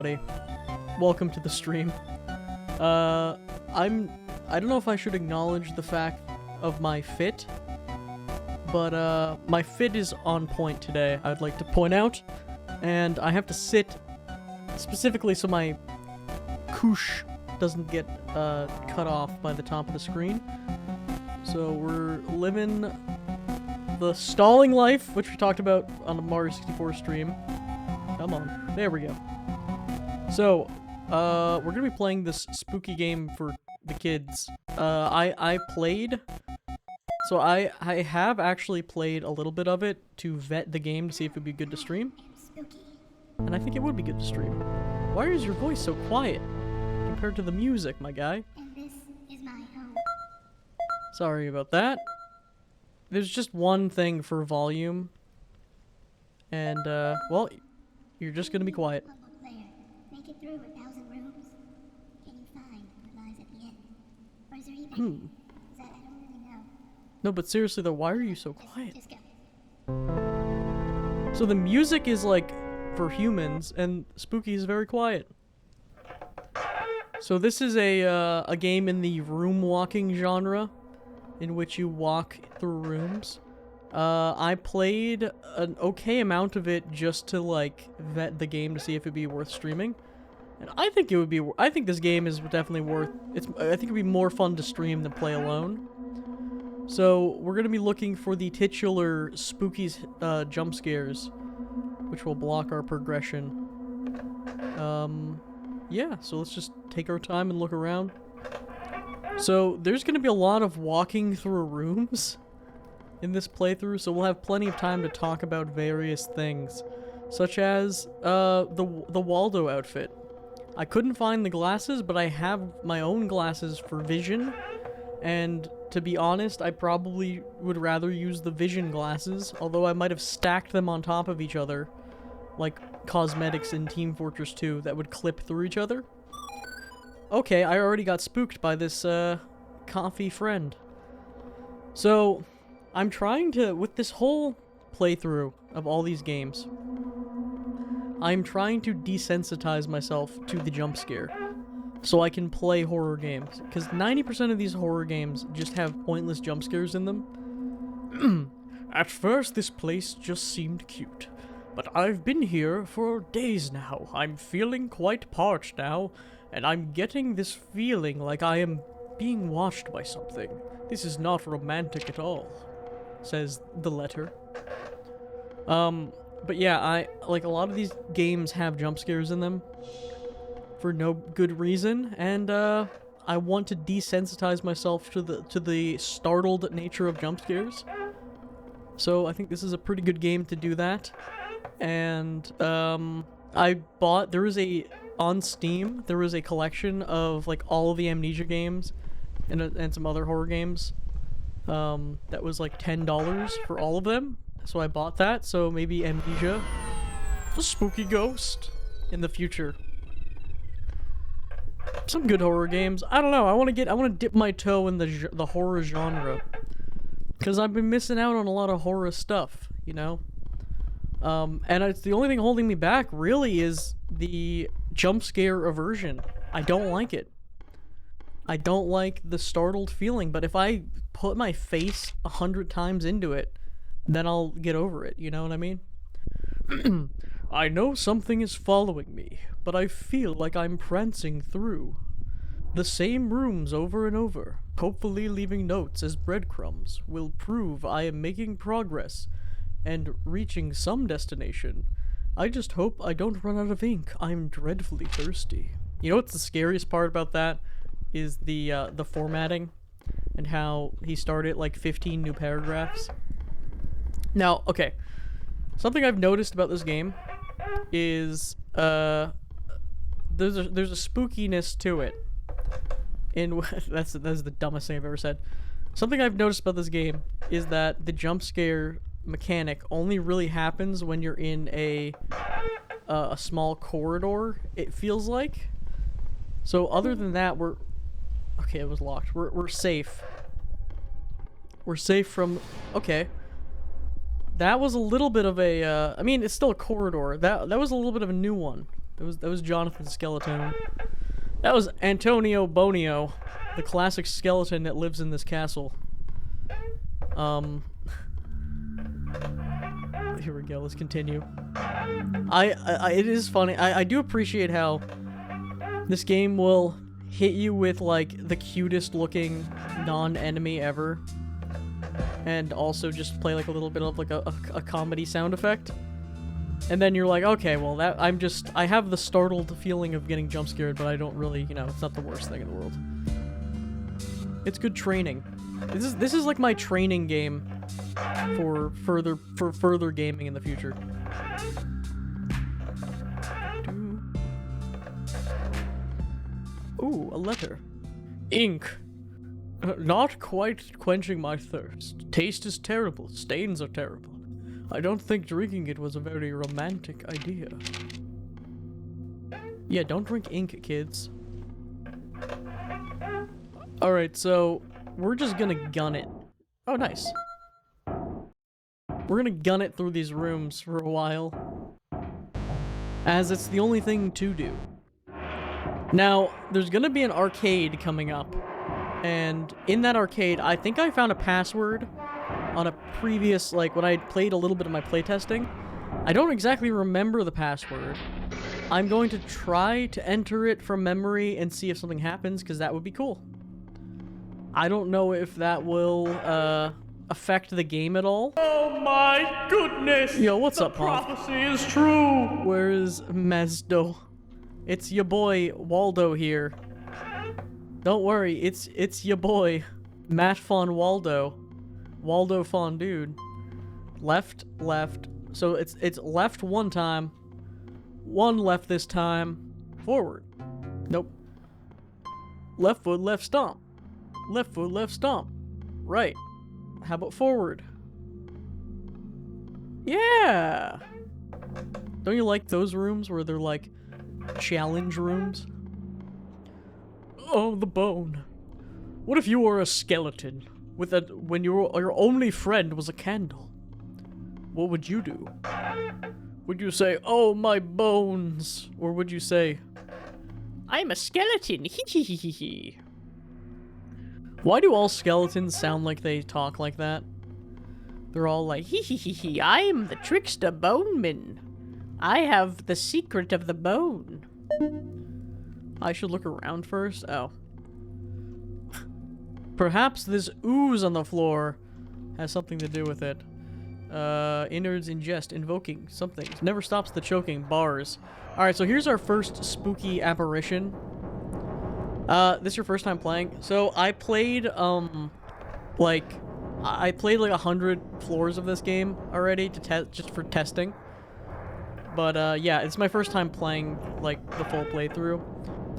Welcome to the stream. I don't know if I should acknowledge the fact of my fit, but my fit is on point today, I'd like to point out, and I have to sit specifically so my couche doesn't get cut off by the top of the screen. So we're living the stalling life, which we talked about on the Mario 64 stream. Come on, there we go. So, we're gonna be playing this spooky game for the kids. I played... So I have actually played a little bit of it to vet the game to see if it would be good to stream. And I think it would be good to stream. Why is your voice so quiet compared to the music, my guy? And this is my home. Sorry about that. There's just one thing for volume. And, well, you're just gonna be quiet. Make it through 1,000 rooms. Can you find what lies at the end? Or is there even... I don't really know. No, but seriously though, why are you so quiet? Just go. So the music is like for humans, and spooky is very quiet. So this is a game in the room walking genre, in which you walk through rooms. I played an okay amount of it just to like vet the game to see if it'd be worth streaming, and I think it would be. I think this game is definitely worth. I think it'd be more fun to stream than play alone. So we're gonna be looking for the titular spooky jump scares, which will block our progression. Yeah. So let's just take our time and look around. So there's gonna be a lot of walking through rooms in this playthrough, so we'll have plenty of time to talk about various things, such as the Waldo outfit. I couldn't find the glasses, but I have my own glasses for vision, and to be honest, I probably would rather use the vision glasses, although I might have stacked them on top of each other, like cosmetics in Team Fortress 2 that would clip through each other. Okay, I already got spooked by this coffee friend. So I'm trying to, with this whole playthrough of all these games, I'm trying to desensitize myself to the jump scare so I can play horror games, because 90% of these horror games just have pointless jump scares in them. At first this place just seemed cute, but I've been here for days now. I'm feeling quite parched now, and I'm getting this feeling like I am being watched by something. This is not romantic at all, says the letter. But yeah, like a lot of these games have jump scares in them for no good reason, and I want to desensitize myself to the startled nature of jump scares. So I think this is a pretty good game to do that. And on Steam there was a collection of like all of the Amnesia games and some other horror games. That was like $10 for all of them, so I bought that. So maybe Amnesia, the spooky ghost, in the future. Some good horror games. I don't know. I want to dip my toe in the horror genre, because I've been missing out on a lot of horror stuff, you know. And it's the only thing holding me back really is the jump scare aversion. I don't like it. I don't like the startled feeling, but if I put my face 100 times into it, then I'll get over it, you know what I mean? I know something is following me, but I feel like I'm prancing through the same rooms over and over, hopefully leaving notes as breadcrumbs will prove I am making progress and reaching some destination. I just hope I don't run out of ink. I'm dreadfully thirsty. You know what's the scariest part about that? Is the formatting and how he started like 15 new paragraphs. Now, okay, something I've noticed about this game is there's a spookiness to it. That's the dumbest thing I've ever said. Something I've noticed about this game is that the jump scare mechanic only really happens when you're in a small corridor, it feels like. So other than that, okay, it was locked. We're safe. We're safe from... Okay. That was a little bit of a... I mean, it's still a corridor. That was a little bit of a new one. That was Jonathan Skeleton. That was Antonio Bonio, the classic skeleton that lives in this castle. Here we go. Let's continue. It is funny. I do appreciate how this game will hit you with like the cutest looking non-enemy ever, and also just play like a little bit of like a comedy sound effect. And then you're like, okay, well that I have the startled feeling of getting jump scared, but I don't really, you know, it's not the worst thing in the world. It's good training. This is like my training game for further gaming in the future. Ooh, a letter. Ink. Not quite quenching my thirst. Taste is terrible. Stains are terrible. I don't think drinking it was a very romantic idea. Yeah, don't drink ink, kids. Alright, so we're just gonna gun it. Oh, nice. We're gonna gun it through these rooms for a while, as it's the only thing to do. Now, there's gonna be an arcade coming up, and in that arcade, I think I found a password on a previous, like, when I played a little bit of my playtesting. I don't exactly remember the password. I'm going to try to enter it from memory and see if something happens, because that would be cool. I don't know if that will, affect the game at all. Oh my goodness! Yo, what's up, Pomp? Pomp? Prophecy is true! Where's Mazdo? It's your boy, Waldo here. Don't worry, it's your boy, Matt Von Waldo. Waldo Von Dude. Left, left. So it's left one time. One left this time. Forward. Nope. Left foot, left stomp. Left foot, left stomp. Right. How about forward? Yeah! Don't you like those rooms where they're like challenge rooms? Oh, the bone. What if you were a skeleton when your only friend was a candle? What would you do? Would you say, "Oh, my bones," or would you say, "I'm a skeleton, hee hee hee hee hee"? Why do all skeletons sound like they talk like that? They're all like, "Hee hee hee hee, I am the trickster boneman. I have the secret of the bone." I should look around first? Oh. Perhaps this ooze on the floor has something to do with it. Innards ingest, invoking something. Never stops the choking, bars. Alright, so here's our first spooky apparition. This is your first time playing? So, I played, I played like 100 floors of this game already to test, just for testing. But, yeah, it's my first time playing, like, the full playthrough.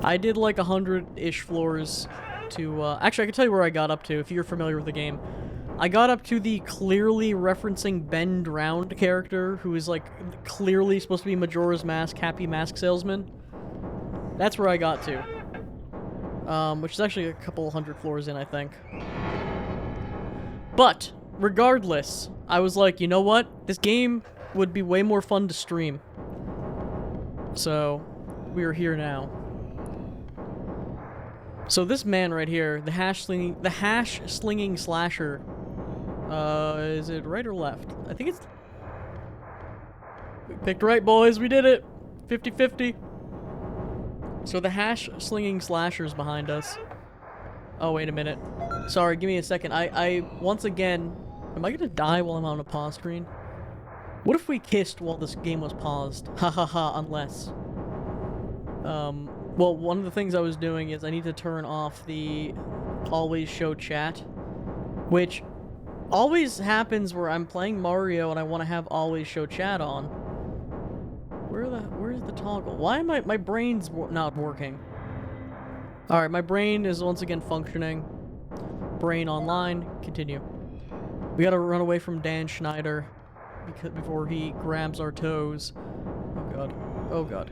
I did like 100-ish floors to, actually, I can tell you where I got up to if you're familiar with the game. I got up to the clearly referencing Ben Drowned character, who is, like, clearly supposed to be Majora's Mask, Happy Mask Salesman. That's where I got to. Which is actually a couple hundred floors in, I think. But, regardless, I was like, you know what? This game would be way more fun to stream. So, we are here now. So this man right here, the hash slinging slasher, is it right or left? I think it's... We picked right, boys, we did it! 50-50. So the hash slinging slasher's behind us. Oh, wait a minute. Sorry, give me a second. I once again... Am I gonna die while I'm on a pause screen? What if we kissed while this game was paused? Ha ha ha, unless... Well, one of the things I was doing is I need to turn off the always show chat, which always happens where I'm playing Mario and I want to have always show chat on. Where's the toggle? Why am my brain's not working? Alright, my brain is once again functioning. Brain online, continue. We gotta run away from Dan Schneider before he grabs our toes. Oh god. Oh god.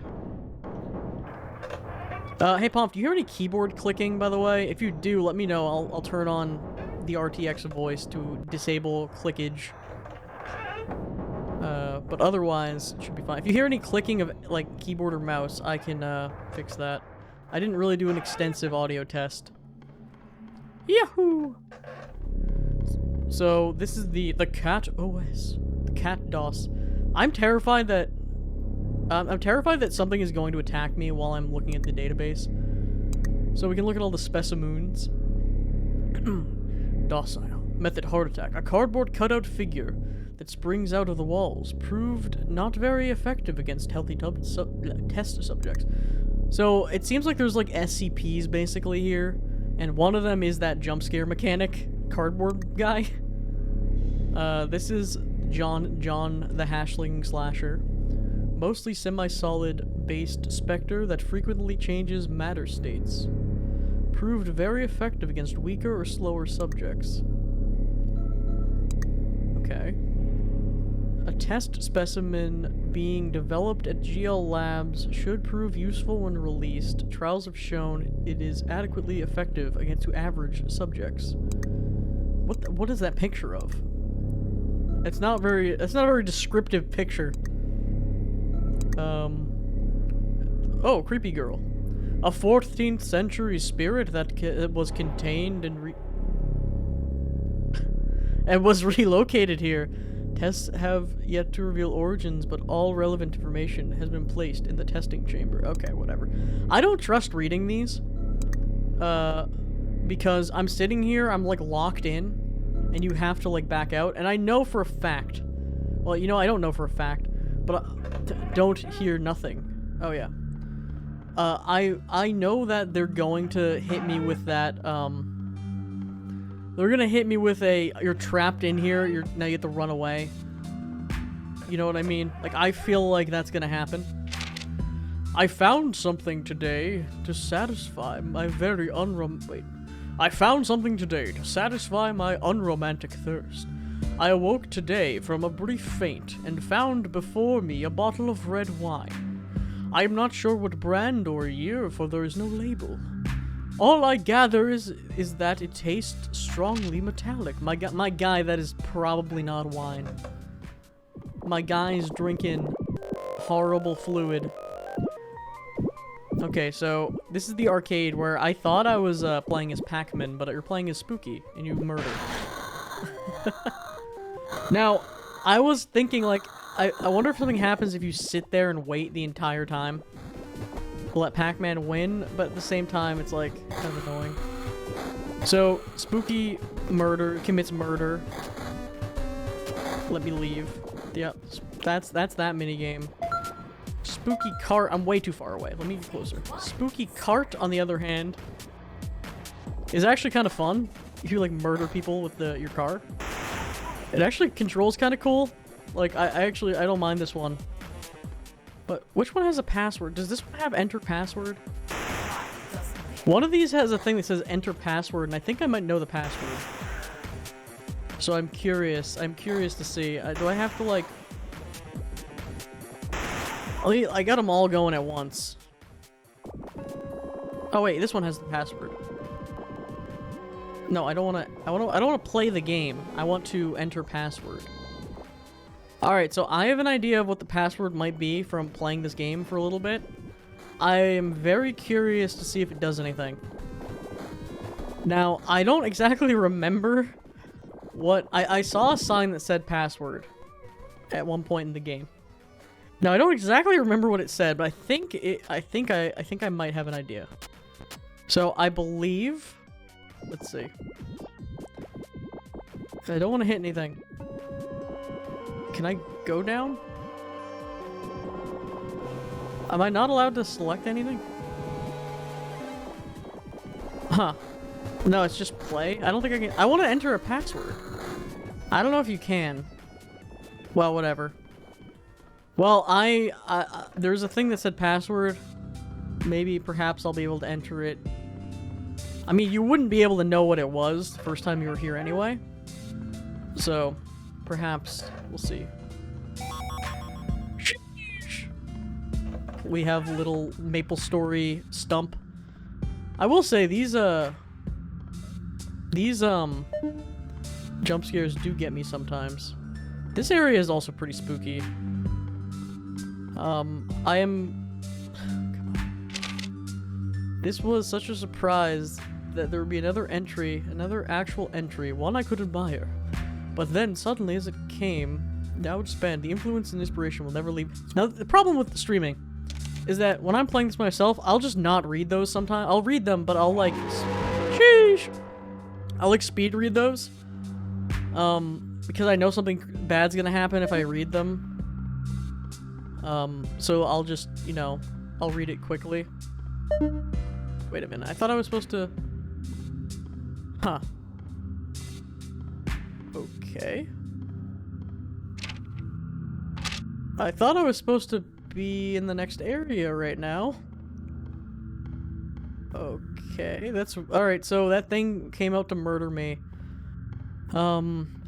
Hey Pomp, do you hear any keyboard clicking, by the way? If you do, let me know. I'll turn on the RTX voice to disable clickage. But otherwise, it should be fine. If you hear any clicking of, like, keyboard or mouse, I can, fix that. I didn't really do an extensive audio test. Yahoo! So, this is the Cat OS. The Cat DOS. I'm terrified that... I'm terrified that something is going to attack me while I'm looking at the database. So we can look at all the specimens. Docile. Method heart attack. A cardboard cutout figure that springs out of the walls. Proved not very effective against healthy test subjects. So it seems like there's like SCPs basically here. And one of them is that jump scare mechanic cardboard guy. This is John the Hashling Slasher. Mostly semi-solid based specter that frequently changes matter states. Proved very effective against weaker or slower subjects. Okay. A test specimen being developed at GL Labs should prove useful when released. Trials have shown it is adequately effective against average subjects. What is that picture of? It's not a very descriptive picture. Oh, creepy girl. A 14th century spirit that was contained and was relocated here. Tests have yet to reveal origins, but all relevant information has been placed in the testing chamber. Okay, whatever. I don't trust reading these. Because I'm sitting here, I'm like locked in, and you have to like back out, and I know for a fact. Well, you know, I don't know for a fact, but don't hear nothing. Oh yeah. I know that they're going to hit me with that, they're gonna hit me with a, you're trapped in here, now you have to run away. You know what I mean? Like, I feel like that's gonna happen. I found something today to satisfy my I found something today to satisfy my unromantic thirst. I awoke today from a brief faint and found before me a bottle of red wine. I am not sure what brand or year, for there is no label. All I gather is that it tastes strongly metallic. My guy, that is probably not wine. My guy's drinking horrible fluid. Okay, so this is the arcade where I thought I was playing as Pac-Man, but you're playing as Spooky, and you murder. Now, I was thinking, like, I wonder if something happens if you sit there and wait the entire time. Let Pac-Man win, but at the same time, it's, like, kind of annoying. So, Spooky commits murder. Let me leave. Yep, that's that minigame. Spooky Cart, I'm way too far away. Let me get closer. Spooky Cart, on the other hand, is actually kind of fun. You, like, murder people with your car. It actually controls kind of cool. Like, I don't mind this one. But which one has a password? Does this one have enter password? One of these has a thing that says enter password, and I think I might know the password. So I'm curious. I'm curious to see. Do I have to, like... I got them all going at once. Oh wait, this one has the password. No, I don't want to. I don't want to play the game. I want to enter password. All right, so I have an idea of what the password might be from playing this game for a little bit. I am very curious to see if it does anything. Now, I don't exactly remember what I saw a sign that said password at one point in the game. Now, I don't exactly remember what it said, but I think I might have an idea. So, I believe... Let's see. I don't want to hit anything. Can I go down? Am I not allowed to select anything? Huh. No, it's just play. I don't think I can... I want to enter a password. I don't know if you can. Well, whatever. Well, there's a thing that said password. Maybe, perhaps I'll be able to enter it. I mean, you wouldn't be able to know what it was the first time you were here anyway. So, perhaps, we'll see. We have little MapleStory stump. I will say, these jump scares do get me sometimes. This area is also pretty spooky. I am... Come on. This was such a surprise that there would be another entry, another actual entry, one I could admire. But then, suddenly, as it came, now would spend, the influence and inspiration will never leave. Now, the problem with the streaming is that when I'm playing this myself, I'll just not read those sometimes. I'll read them, but I'll, like, sheesh! I'll, like, speed read those. Because I know something bad's gonna happen if I read them. So I'll just, you know, I'll read it quickly. Wait a minute, I thought I was supposed to... Huh. Okay. I thought I was supposed to be in the next area right now. Okay, that's... Alright, so that thing came out to murder me.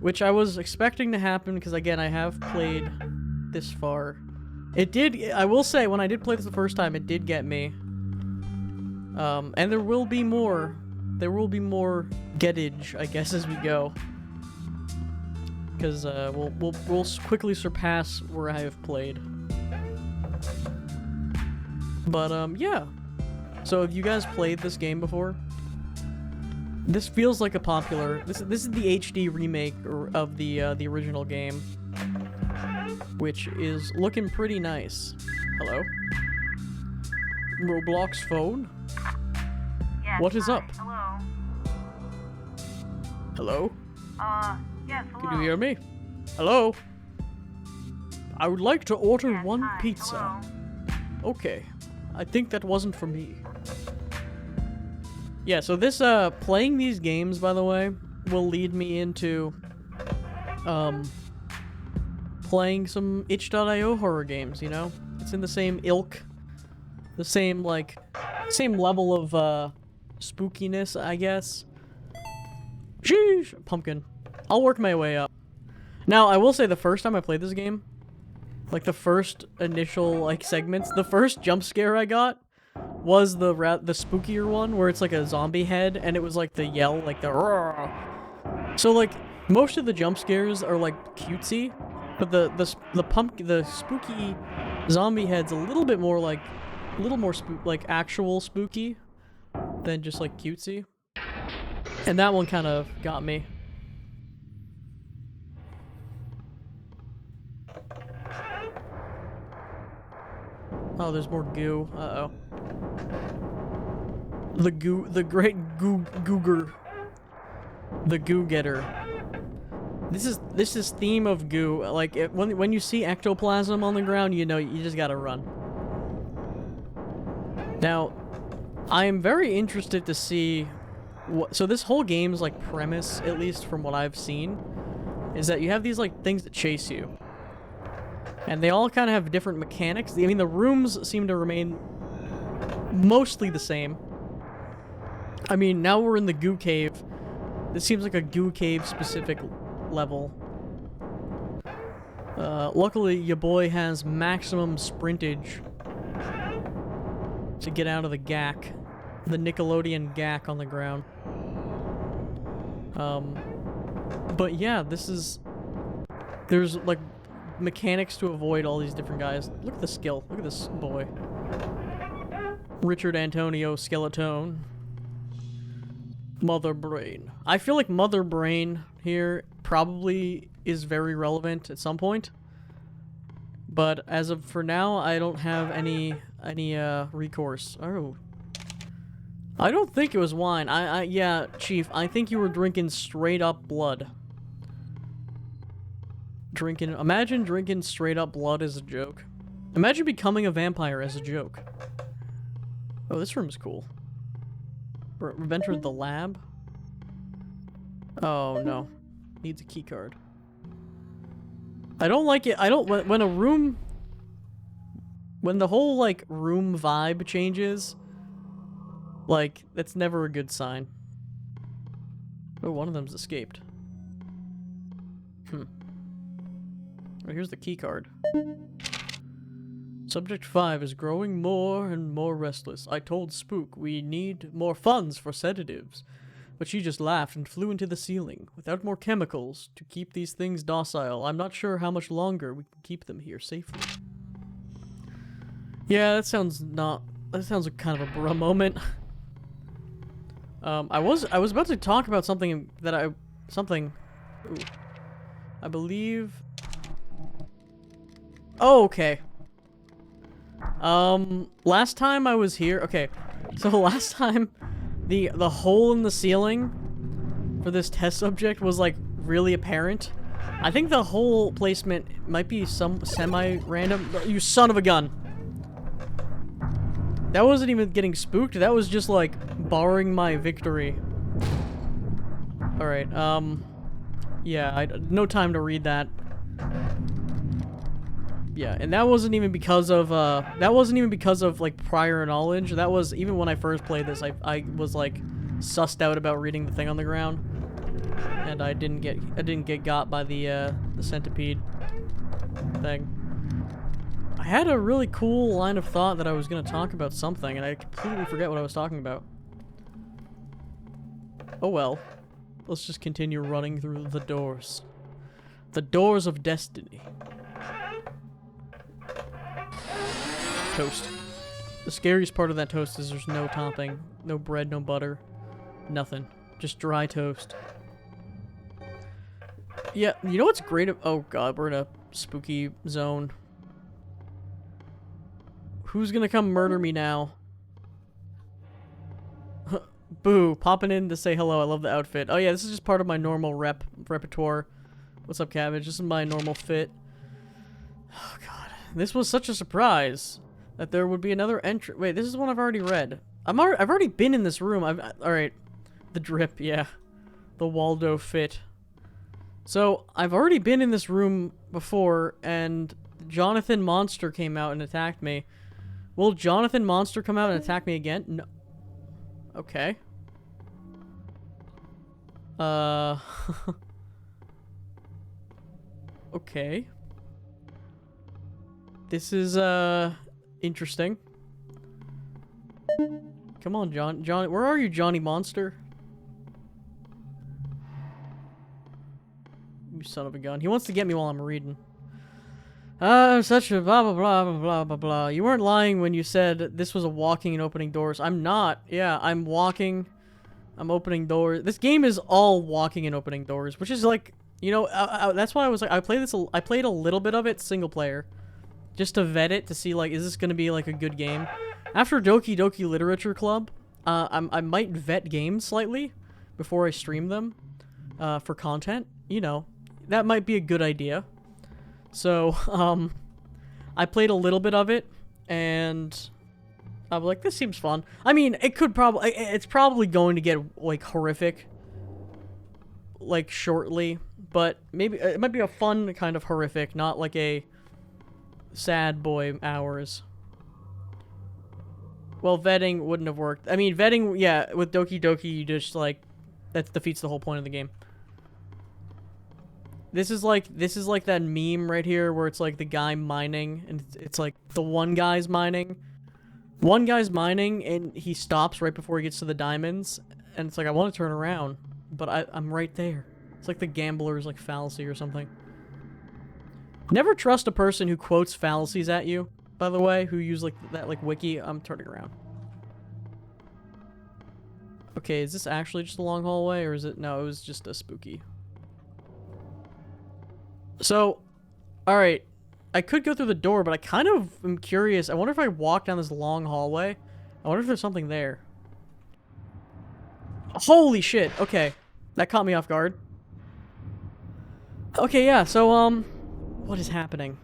Which I was expecting to happen, because again, I have played this far. It did... I will say, when I did play this the first time, it did get me. And there will be more. There will be more getage, I guess, as we go. Because, we'll quickly surpass where I have played. But, yeah. So, have you guys played this game before? This feels like a popular... This is the HD remake of the original game. Which is looking pretty nice. Hello? Roblox phone? Yes, What is hi, up? Hello. Hello? Yes, hello. Can you hear me? Hello? I would like to order Yes, one hi, pizza. hello. Okay. I think that wasn't for me. Yeah, so this, playing these games, by the way, will lead me into, playing some itch.io horror games, you know? It's in the same ilk. The same, like, same level of, spookiness, I guess. Sheesh! Pumpkin. I'll work my way up. Now, I will say the first time I played this game, like the first initial, like, segments, the first jump scare I got was the spookier one, where it's like a zombie head, and it was like the yell, like the roar. So, like, most of the jump scares are, like, cutesy, but the spooky zombie head's a little bit more, like, a little more like, actual spooky than just, like, cutesy. And that one kind of got me. Oh, there's more goo. Uh-oh. The great googer. The goo getter. This is theme of goo. Like, when you see ectoplasm on the ground, you know you just gotta run. Now, I am very interested to see so this whole game's, like, premise, at least from what I've seen, is that you have these, like, things that chase you. And they all kind of have different mechanics. I mean, the rooms seem to remain mostly the same. I mean, now we're in the goo cave. This seems like a goo cave specific level. Luckily, your boy has maximum sprintage to get out of the gack. The Nickelodeon gack on the ground. But yeah, there's, like, mechanics to avoid all these different guys. Look at the skill. Look at this boy. Richard Antonio Skeletone. Mother Brain. I feel like Mother Brain here probably is very relevant at some point. But as of for now, I don't have any recourse. Oh. I don't think it was wine. Yeah, Chief, I think you were drinking straight up blood. Imagine drinking straight up blood as a joke. Imagine becoming a vampire as a joke. Oh, this room is cool. We've entered the lab. Oh, no. Needs a key card. I don't like it. When the whole, like, room vibe changes, like, that's never a good sign. Oh, one of them's escaped. Oh, here's the key card. Subject 5 is growing more and more restless. I told Spook we need more funds for sedatives, but she just laughed and flew into the ceiling. Without more chemicals to keep these things docile, I'm not sure how much longer we can keep them here safely. Yeah, that sounds not. That sounds like kind of a bruh moment. I was about to talk about something that ooh, I believe. Oh, okay. Last time I was here. Okay, so last time, the hole in the ceiling for this test subject was like really apparent. I think the hole placement might be some semi-random. You son of a gun. That wasn't even getting spooked. That was just like borrowing my victory. All right. Yeah. No time to read that. Yeah, and that wasn't even because of like prior knowledge. That was even when I first played this. I was like sussed out about reading the thing on the ground, and I didn't get got by the centipede thing. I had a really cool line of thought that I was gonna talk about something, and I completely forget what I was talking about. Oh well. Let's just continue running through the doors. The doors of destiny. Toast. The scariest part of that toast is there's no topping. No bread, no butter. Nothing. Just dry toast. Yeah, you know what's great? Oh god, we're in a spooky zone. Who's gonna come murder me now? Boo, popping in to say hello. I love the outfit. Oh yeah, this is just part of my normal repertoire. What's up, Cabbage? This is my normal fit. Oh god, this was such a surprise that there would be another entry. Wait, this is one I've already read. I've already been in this room. All right, the drip, yeah, the Waldo fit. So I've already been in this room before, and Jonathan Monster came out and attacked me. Will Jonathan Monster come out and attack me again? No. Okay. Okay. This is, interesting. Come on, John, where are you, Johnny Monster? You son of a gun. He wants to get me while I'm reading. Such a blah blah blah blah blah blah blah. You weren't lying when you said this was a walking and opening doors. I'm not. Yeah, I'm walking. I'm opening doors. This game is all walking and opening doors, which is like, you know, that's why I was like, I played a little bit of it single player, just to vet it to see like, is this gonna be like a good game? After Doki Doki Literature Club, I might vet games slightly before I stream them, for content. You know, that might be a good idea. So, I played a little bit of it, and I'm like, this seems fun. I mean, it's probably going to get, like, horrific, like, shortly, but maybe, it might be a fun kind of horrific, not like a sad boy hours. Well, vetting wouldn't have worked. I mean, vetting, yeah, with Doki Doki, you just, like, that defeats the whole point of the game. This is like that meme right here where it's like the guy mining and it's like the one guy's mining. One guy's mining and he stops right before he gets to the diamonds and it's like, I want to turn around, but I'm right there. It's like the gambler's like fallacy or something. Never trust a person who quotes fallacies at you, by the way, who use like that like wiki. I'm turning around. Okay, is this actually just a long hallway or is it? No, it was just a spooky. So, alright, I could go through the door, but I kind of am curious. I wonder if I walk down this long hallway. I wonder if there's something there. Holy shit, okay. That caught me off guard. Okay, yeah, so, what is happening?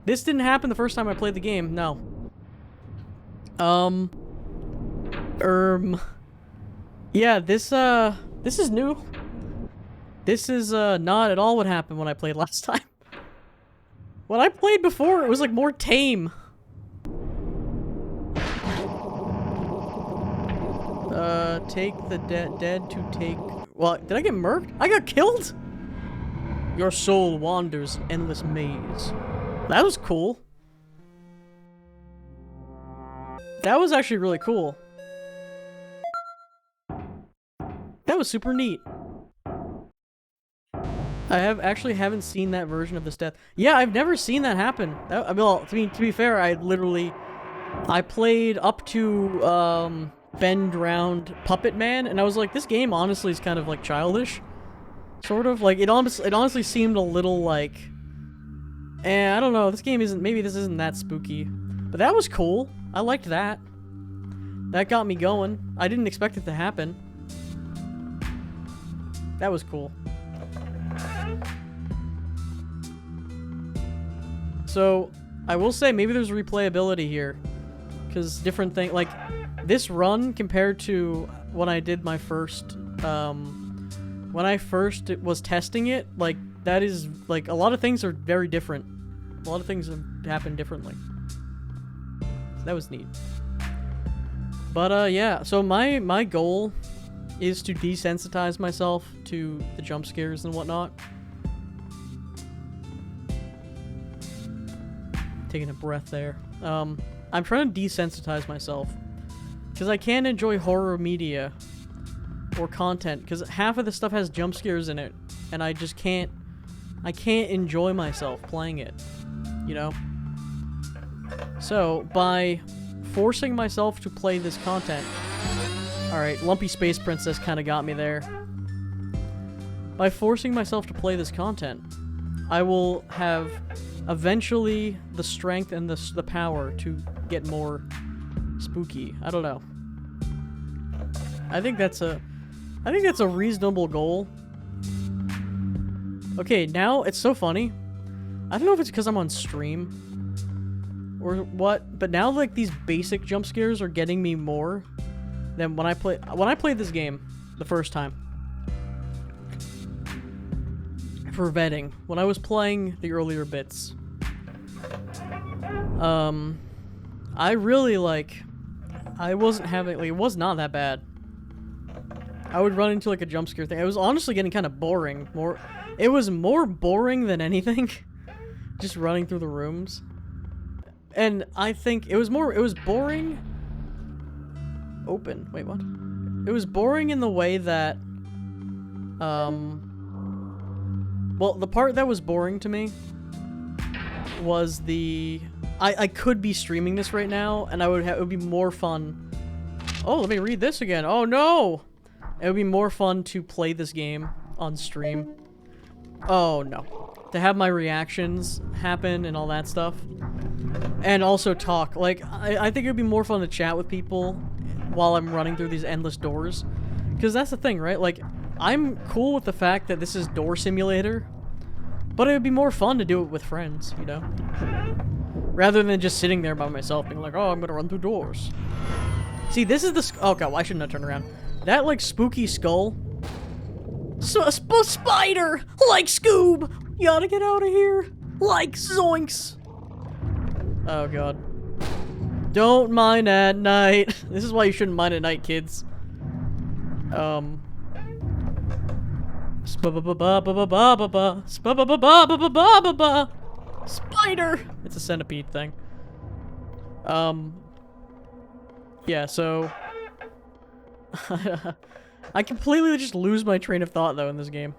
This didn't happen the first time I played the game, no. Yeah, this is new. This is, not at all what happened when I played last time. When I played before, it was, like, more tame. Take the dead to take... Well, did I get murked? I got killed? Your soul wanders in endless maze. That was cool. That was actually really cool. That was super neat. I actually haven't seen that version of this death. Yeah, I've never seen that happen. Well, to be fair, I played up to Bend Round Puppet Man, and I was like, this game honestly is kind of like childish, sort of. Like it honestly seemed a little like, I don't know. This game isn't. Maybe this isn't that spooky, but that was cool. I liked that. That got me going. I didn't expect it to happen. That was cool. So, I will say maybe there's replayability here. Because different thing, like, this run compared to when I did my first, when I first was testing it, like, that is, like, a lot of things are very different. A lot of things have happened differently. So that was neat. But, yeah, so my goal is to desensitize myself to the jump scares and whatnot. Taking a breath there. I'm trying to desensitize myself. Because I can't enjoy horror media or content. Because half of the stuff has jump scares in it. And I just can't... I can't enjoy myself playing it. You know? So, by forcing myself to play this content... Alright, Lumpy Space Princess kind of got me there. By forcing myself to play this content, I will have... eventually the strength and the power to get more spooky. I don't know. I think that's a reasonable goal. Okay, now it's so funny. I don't know if it's because I'm on stream or what, but now like these basic jump scares are getting me more than when I played this game the first time. For vetting, when I was playing the earlier bits. I really, like, I wasn't having, like, it was not that bad. I would run into, like, a jump scare thing. It was honestly getting kind of boring. It was more boring than anything. Just running through the rooms. And I think it was boring. Open. Wait, what? It was boring in the way that, well, the part that was boring to me was I could be streaming this right now, and it would be more fun. Oh, let me read this again. Oh, no! It would be more fun to play this game on stream. Oh, no. To have my reactions happen and all that stuff. And also talk. Like, I think it would be more fun to chat with people while I'm running through these endless doors. Because that's the thing, right? Like, I'm cool with the fact that this is Door Simulator, but it would be more fun to do it with friends, you know? Rather than just sitting there by myself being like, oh, I'm gonna run through doors. See, this is the... Oh, God, why shouldn't I turn around? That, like, spooky skull. A spider! Like Scoob! You gotta get out of here! Like Zoinks! Oh, God. Don't mine at night. This is why you shouldn't mine at night, kids. Spider! It's a centipede thing. Yeah, so... I completely just lose my train of thought, though, in this game.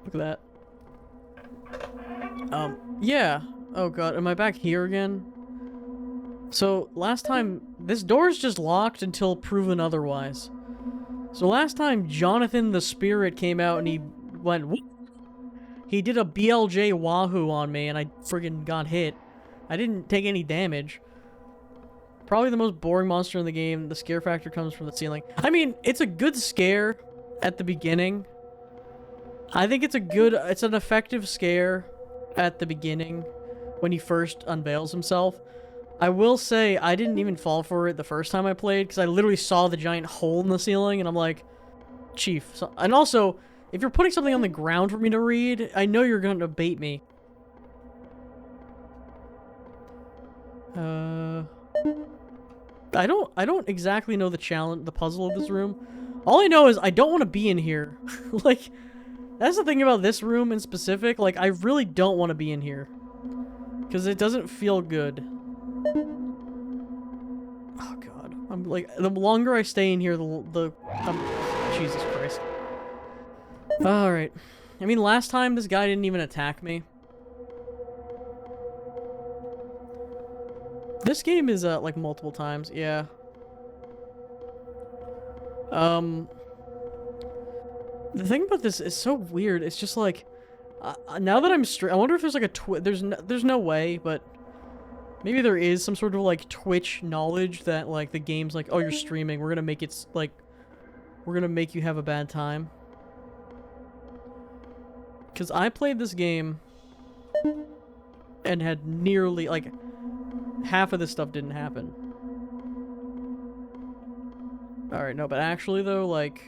Look at that. Yeah. Oh god, am I back here again? So, last time... This door's just locked until proven otherwise. So last time, Jonathan the Spirit came out and he went... Whoop. He did a BLJ Wahoo on me and I friggin' got hit. I didn't take any damage. Probably the most boring monster in the game. The scare factor comes from the ceiling. I mean, it's a good scare at the beginning. I think it's an effective scare at the beginning when he first unveils himself. I will say, I didn't even fall for it the first time I played, because I literally saw the giant hole in the ceiling, and I'm like, Chief. So, and also, if you're putting something on the ground for me to read, I know you're going to bait me. I don't exactly know the puzzle of this room. All I know is I don't want to be in here. Like, that's the thing about this room in specific. Like, I really don't want to be in here. Because it doesn't feel good. Oh god. I'm like, the longer I stay in here, Jesus Christ. Alright. I mean, last time this guy didn't even attack me. This game is, like, multiple times, yeah. The thing about this is so weird. It's just like, now that I'm I wonder if there's like a there's no way, but maybe there is some sort of like Twitch knowledge that like the game's like, oh, you're streaming, we're gonna make it like, we're gonna make you have a bad time. Because I played this game and had nearly like half of this stuff didn't happen. All right, no, but actually though, like,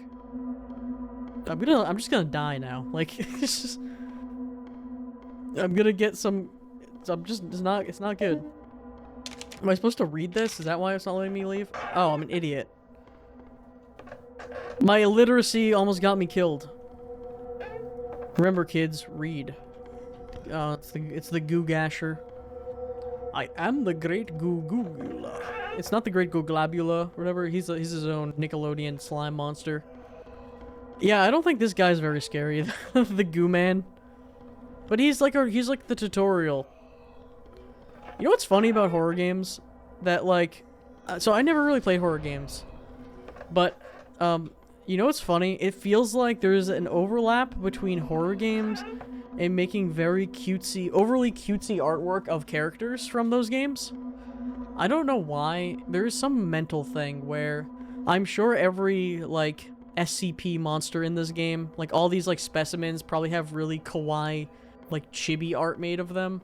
I'm just gonna die now. Like, it's just, I'm gonna get some, it's not good. Am I supposed to read this? Is that why it's not letting me leave? Oh, I'm an idiot. My illiteracy almost got me killed. Remember, kids, read. It's the Googasher. I am the Great Googula. It's not the Great Googlabula, whatever. He's his own Nickelodeon slime monster. Yeah, I don't think this guy's very scary, the Goo Man. But he's like the tutorial. You know what's funny about horror games? That like, so I never really played horror games, but you know what's funny? It feels like there's an overlap between horror games and making very cutesy, overly cutesy artwork of characters from those games. I don't know why. There's some mental thing where I'm sure every like SCP monster in this game, like all these like specimens probably have really kawaii like chibi art made of them.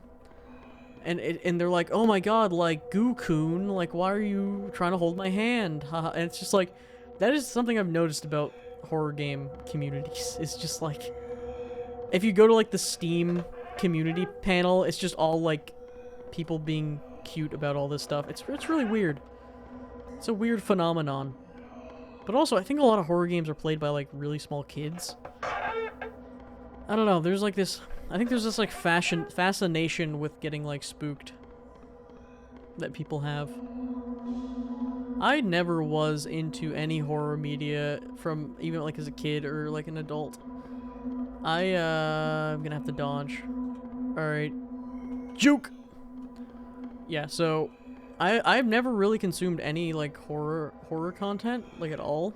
And they're like, "Oh my god, like Goo-kun, like why are you trying to hold my hand?" And it's just like, that is something I've noticed about horror game communities. It's just like, if you go to like the Steam community panel, it's just all like people being cute about all this stuff. It's really weird. It's a weird phenomenon. But also, I think a lot of horror games are played by like really small kids. I don't know, there's like this, I think there's this like fascination with getting like spooked that people have. I never was into any horror media from even like as a kid or like an adult. I'm gonna have to dodge. Alright. Juke! Yeah, so I've never really consumed any like horror content, like at all.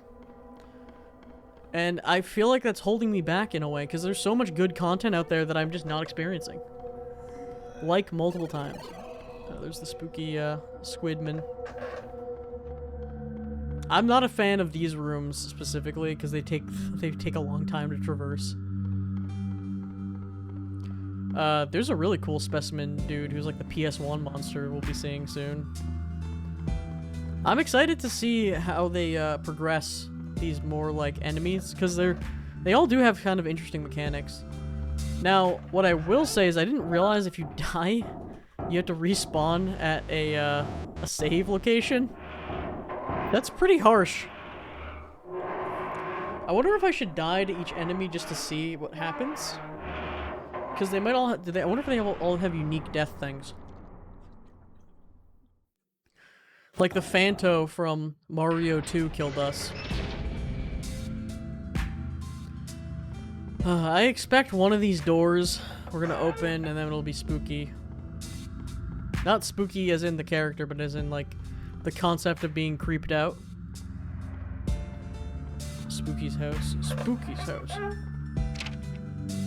And I feel like that's holding me back in a way, because there's so much good content out there that I'm just not experiencing. Like multiple times. There's the spooky Squidman. I'm not a fan of these rooms specifically because they take a long time to traverse. There's a really cool specimen dude who's like the PS1 monster we'll be seeing soon. I'm excited to see how they progress these more like enemies, because they all do have kind of interesting mechanics. Now, what I will say is I didn't realize if you die, you have to respawn at a save location. That's pretty harsh. I wonder if I should die to each enemy just to see what happens. Because they might all have, I wonder if they all have unique death things. Like the Phanto from Mario 2 killed us. I expect one of these doors we're gonna open and then it'll be spooky. Not spooky as in the character, but as in like the concept of being creeped out. Spooky's house. Spooky's house.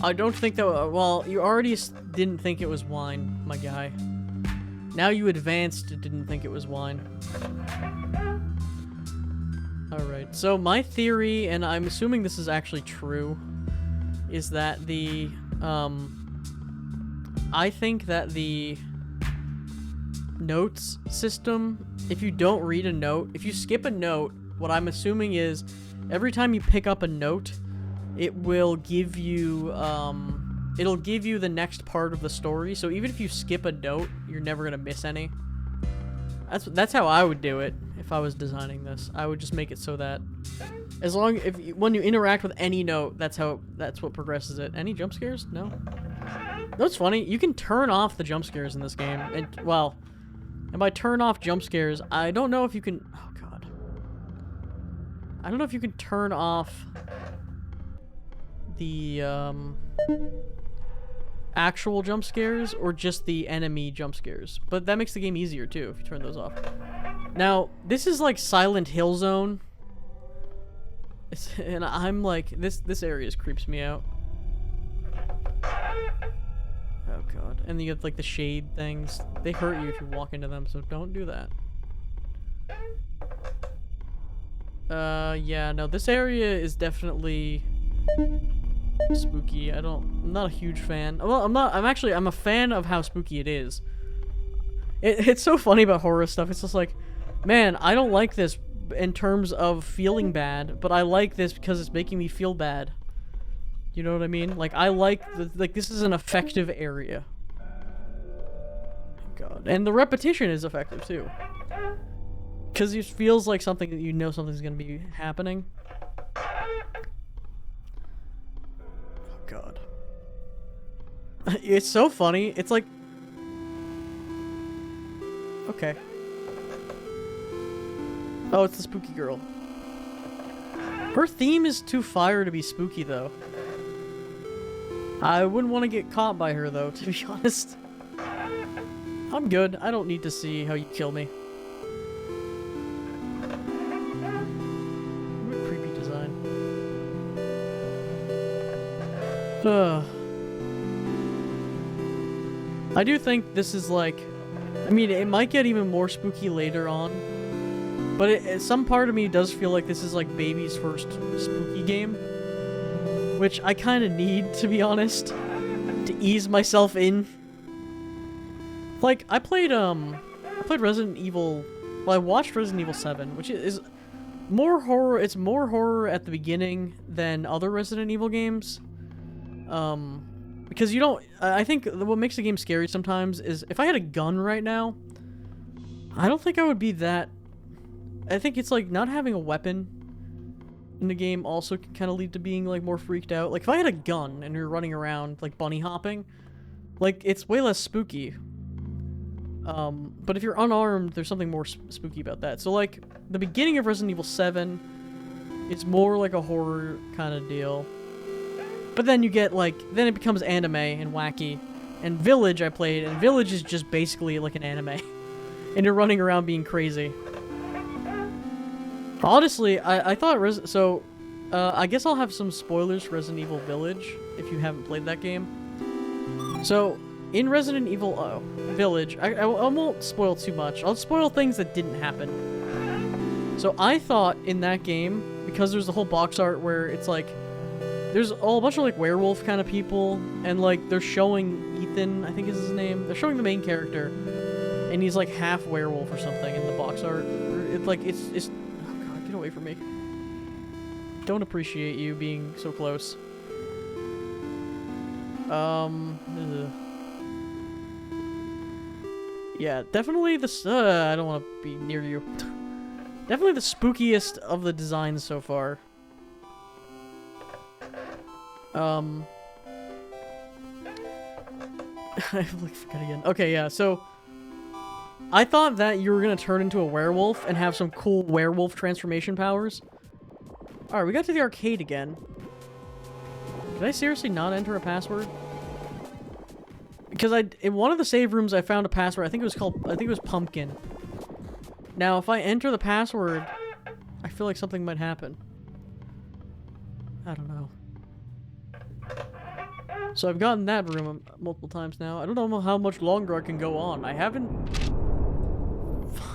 I don't think that, well, you already didn't think it was wine, my guy. Now you advanced didn't think it was wine. Alright, so my theory, and I'm assuming this is actually true, is that the, I think that the notes system, if you don't read a note, if you skip a note, what I'm assuming is every time you pick up a note, it will give you, it'll give you the next part of the story. So even if you skip a note, you're never gonna miss any. That's how I would do it if I was designing this. I would just make it so that as long when you interact with any note, that's what progresses it. Any jump scares? No. That's funny. You can turn off the jump scares in this game, and well, and by turn off jump scares, I don't know if you can. Oh god. I don't know if you can turn off the actual jump scares or just the enemy jump scares. But that makes the game easier too if you turn those off. Now, this is like Silent Hill Zone. And I'm like, this area creeps me out. Oh god. And you have like the shade things. They hurt you if you walk into them, so don't do that. Yeah, no, this area is definitely spooky. I'm not a huge fan. Well, I'm a fan of how spooky it is. It's so funny about horror stuff. It's just like, man, I don't like this in terms of feeling bad, but I like this because it's making me feel bad. You know what I mean? Like, I like this is an effective area. God. And the repetition is effective too. Because it feels like something that you know something's gonna be happening. Oh god. It's so funny. It's like... Okay. Oh, it's the spooky girl. Her theme is too fire to be spooky, though. I wouldn't want to get caught by her, though, to be honest. I'm good. I don't need to see how you kill me. What a creepy design. I do think this is like... I mean, it might get even more spooky later on. But some part of me does feel like this is like baby's first spooky game. Which I kind of need, to be honest. To ease myself in. Like, I played Resident Evil... Well, I watched Resident Evil 7, which is more horror... It's more horror at the beginning than other Resident Evil games. Because you don't... I think what makes the game scary sometimes is... If I had a gun right now, I don't think I would be that... I think it's like not having a weapon in the game also can kind of lead to being like more freaked out. Like if I had a gun and you're running around like bunny hopping, like it's way less spooky. But if you're unarmed, there's something more spooky about that. So like the beginning of Resident Evil 7, it's more like a horror kind of deal. But then you get like, then it becomes anime and wacky. And Village I played, and Village is just basically like an anime. And you're running around being crazy. Honestly, I thought I guess I'll have some spoilers for Resident Evil Village if you haven't played that game. So, in Resident Evil Village, I won't spoil too much. I'll spoil things that didn't happen. So I thought in that game, because there's the whole box art where it's like, there's a whole bunch of like werewolf kind of people, and like they're showing Ethan, I think is his name. They're showing the main character, and he's like half werewolf or something in the box art. It's like it's. Get away from me. Don't appreciate you being so close. Yeah, definitely I don't want to be near you. Definitely the spookiest of the designs so far. I forgot again. Okay, yeah, so... I thought that you were gonna turn into a werewolf and have some cool werewolf transformation powers. Alright, we got to the arcade again. Did I seriously not enter a password? Because in one of the save rooms I found a password, I think it was Pumpkin. Now, if I enter the password, I feel like something might happen. I don't know. So I've gotten that room multiple times now. I don't know how much longer I can go on. I haven't...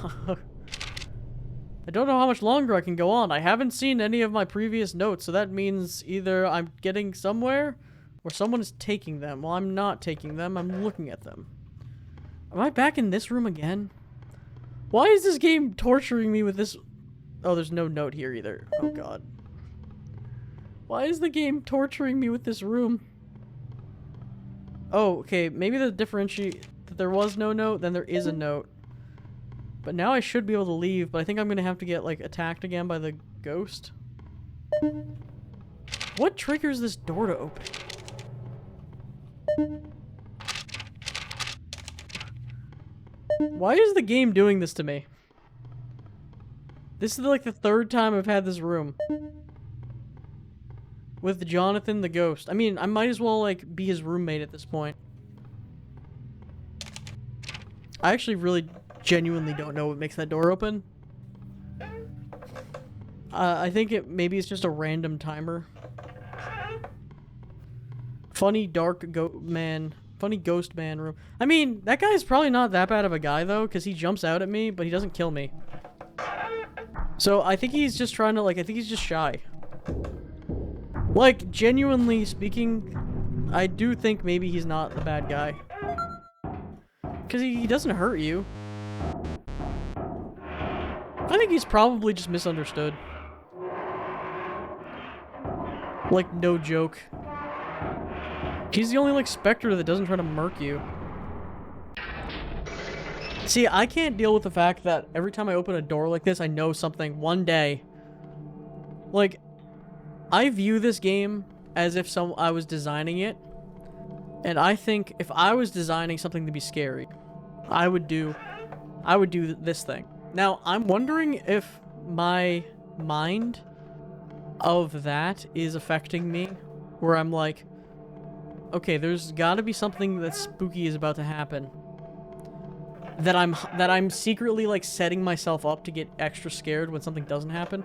I don't know how much longer I can go on. I haven't seen any of my previous notes, so that means either I'm getting somewhere or someone is taking them. Well, I'm not taking them. I'm looking at them. Am I back in this room again? Why is this game torturing me with this... Oh, there's no note here either. Oh, God. Why is the game torturing me with this room? Oh, okay. Maybe the differentiate... that there was no note, then there is a note. But now I should be able to leave, but I think I'm gonna have to get, like, attacked again by the ghost. What triggers this door to open? Why is the game doing this to me? This is, like, the third time I've had this room. with Jonathan the ghost. I mean, I might as well, like, be his roommate at this point. I actually really genuinely don't know what makes that door open. I think maybe it's just a random timer. Funny funny ghost man room. I mean, that guy's probably not that bad of a guy though, because he jumps out at me, but he doesn't kill me. So I think he's just trying to, like, I think he's just shy. Like, genuinely speaking, I do think maybe he's not the bad guy. Because he doesn't hurt you. I think he's probably just misunderstood. Like, no joke. He's the only, like, specter that doesn't try to murk you. See, I can't deal with the fact that every time I open a door like this, I know something one day. Like, I view this game as if I was designing it. And I think if I was designing something to be scary, I would do this thing. Now, I'm wondering if my mind of that is affecting me, where I'm like, okay, there's gotta be something that spooky is about to happen. That I'm secretly, like, setting myself up to get extra scared when something doesn't happen.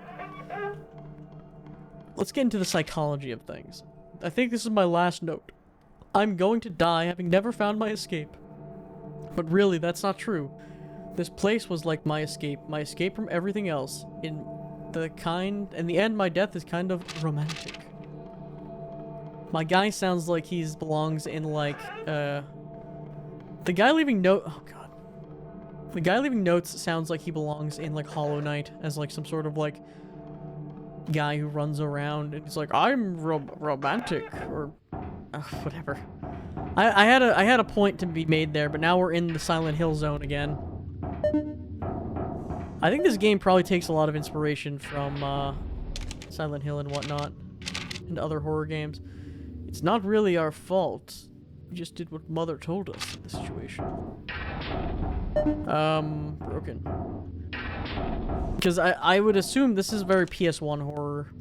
Let's get into the psychology of things. I think this is my last note. I'm going to die having never found my escape. But really, that's not true. This place was like my escape from everything else. In the end, my death is kind of romantic. My guy sounds like he belongs in, like, the guy leaving oh god. The guy leaving notes sounds like he belongs in, like, Hollow Knight as, like, some sort of, like, guy who runs around and he's like, I'm romantic, or whatever. I had a point to be made there, but now we're in the Silent Hill zone again. I think this game probably takes a lot of inspiration from Silent Hill and whatnot, and other horror games. It's not really our fault. We just did what Mother told us in the situation. Broken. Because I would assume this is very PS1 horror.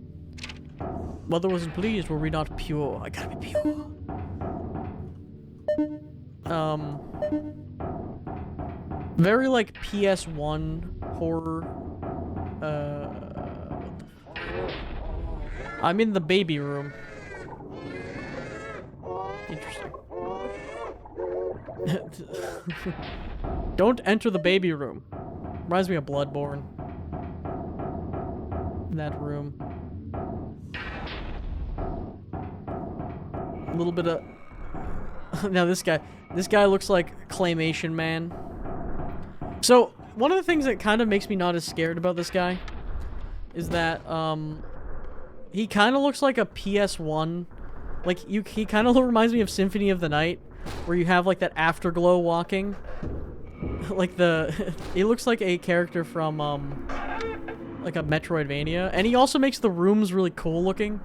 Mother wasn't pleased, were we not pure? I gotta be pure. Very, like, PS1 horror. What the fuck? I'm in the baby room. Interesting. Don't enter the baby room. Reminds me of Bloodborne. That room. A little bit of... Now this guy looks like Claymation Man. So, one of the things that kind of makes me not as scared about this guy is that, he kind of looks like a PS1. Like, he kind of reminds me of Symphony of the Night, where you have, like, that afterglow walking. Like, he looks like a character from, like a Metroidvania. And he also makes the rooms really cool looking.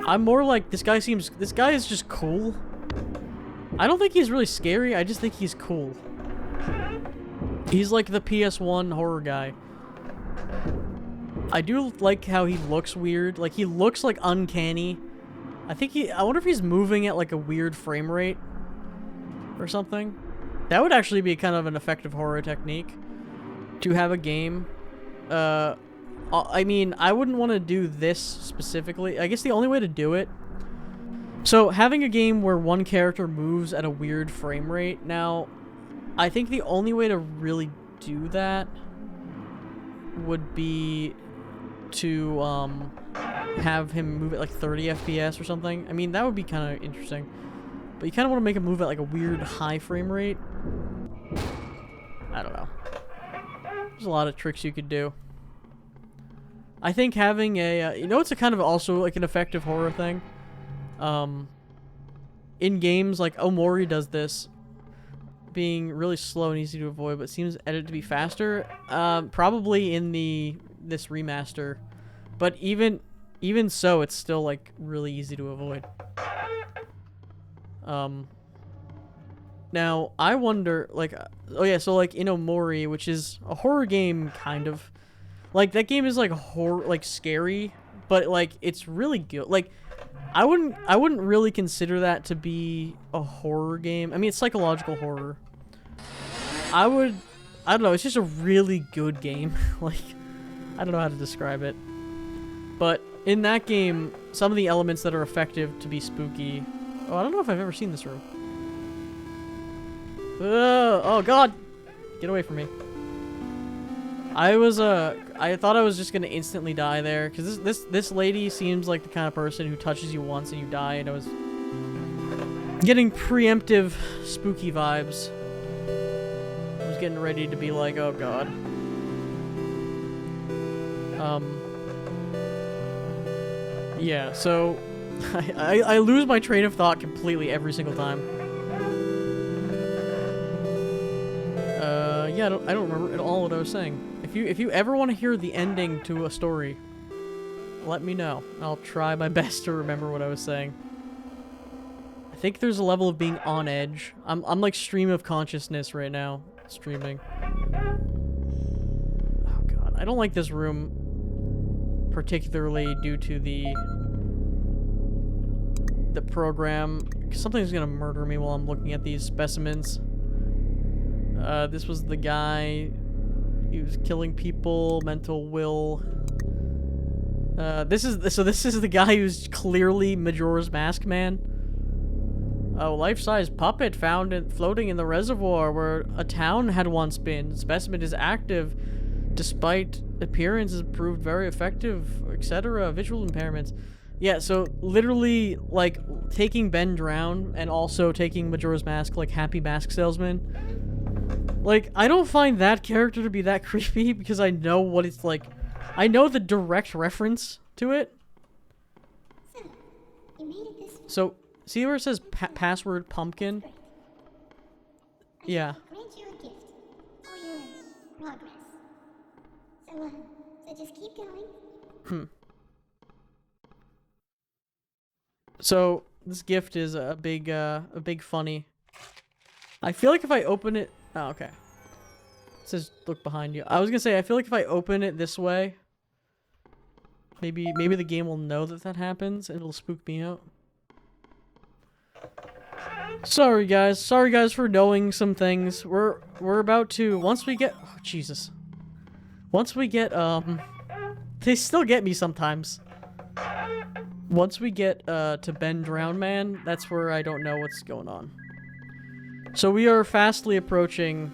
I'm more like, this guy is just cool. I don't think he's really scary, I just think he's cool. He's like the PS1 horror guy. I do like how he looks weird. Like, he looks, like, uncanny. I wonder if he's moving at, like, a weird frame rate or something. That would actually be kind of an effective horror technique. To have a game. I mean, I wouldn't want to do this specifically. I guess the only way to do it... So, having a game where one character moves at a weird frame rate. Now, I think the only way to really do that would be to, have him move at, like, 30 FPS or something. I mean, that would be kind of interesting. But you kind of want to make him move at, like, a weird high frame rate. I don't know. There's a lot of tricks you could do. I think having a, you know, it's a kind of also, like, an effective horror thing. In games, like, Omori does this, being really slow and easy to avoid, but seems edited to be faster. Probably in this remaster. But even so, it's still, like, really easy to avoid. Now, I wonder, like, oh yeah, so, like, in Omori, which is a horror game, kind of. Like, that game is, like, scary, but like it's really good. Like I wouldn't really consider that to be a horror game. I mean, it's psychological horror. I don't know, it's just a really good game. Like, I don't know how to describe it. But in that game, some of the elements that are effective to be spooky... Oh, I don't know if I've ever seen this room. Oh god! Get away from me. I thought I was just gonna instantly die there, because this lady seems like the kind of person who touches you once and you die, and I was getting preemptive spooky vibes. I was getting ready to be like, oh god. Yeah, so I lose my train of thought completely every single time. Yeah, I don't remember at all what I was saying. If you ever want to hear the ending to a story, let me know. I'll try my best to remember what I was saying. I think there's a level of being on edge. I'm like stream of consciousness right now. Streaming. Oh god, I don't like this room particularly due to the program. Something's gonna murder me while I'm looking at these specimens. This was the guy. He was killing people. Mental will. This is the guy who's clearly Majora's Mask Man. A life-size puppet found floating in the reservoir where a town had once been. Specimen is active, despite appearances proved very effective, etc. Visual impairments. Yeah, so literally, like, taking Ben Drown and also taking Majora's Mask, like, Happy Mask Salesman. Like, I don't find that character to be that creepy because I know what it's like. I know the direct reference to it. So, you made it this So, see where it says password pumpkin? Yeah. grant you a gift for your progress. So just keep going. So, this gift is a big funny. I feel like if I open it... Oh, okay. It says, look behind you. I was gonna say, I feel like if I open it this way, maybe the game will know that happens, and it'll spook me out. Sorry guys for knowing some things. We're about to, once we get... Oh, Jesus. Once we get, they still get me sometimes. Once we get, to Ben Drown Man, that's where I don't know what's going on. So we are fastly approaching...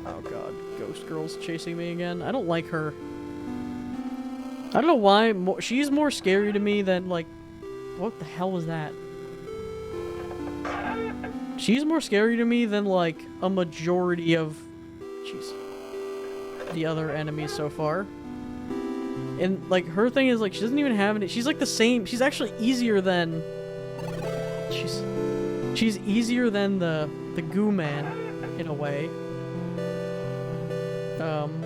Oh god, Ghost Girl's chasing me again. I don't like her. I don't know why, she's more scary to me than, like... What the hell was that? She's more scary to me than, like, a majority of... Jeez. The other enemies so far. And, like, her thing is, like, she doesn't even have any... She's, like, the same... She's actually easier than... She's easier than the Goo Man, in a way.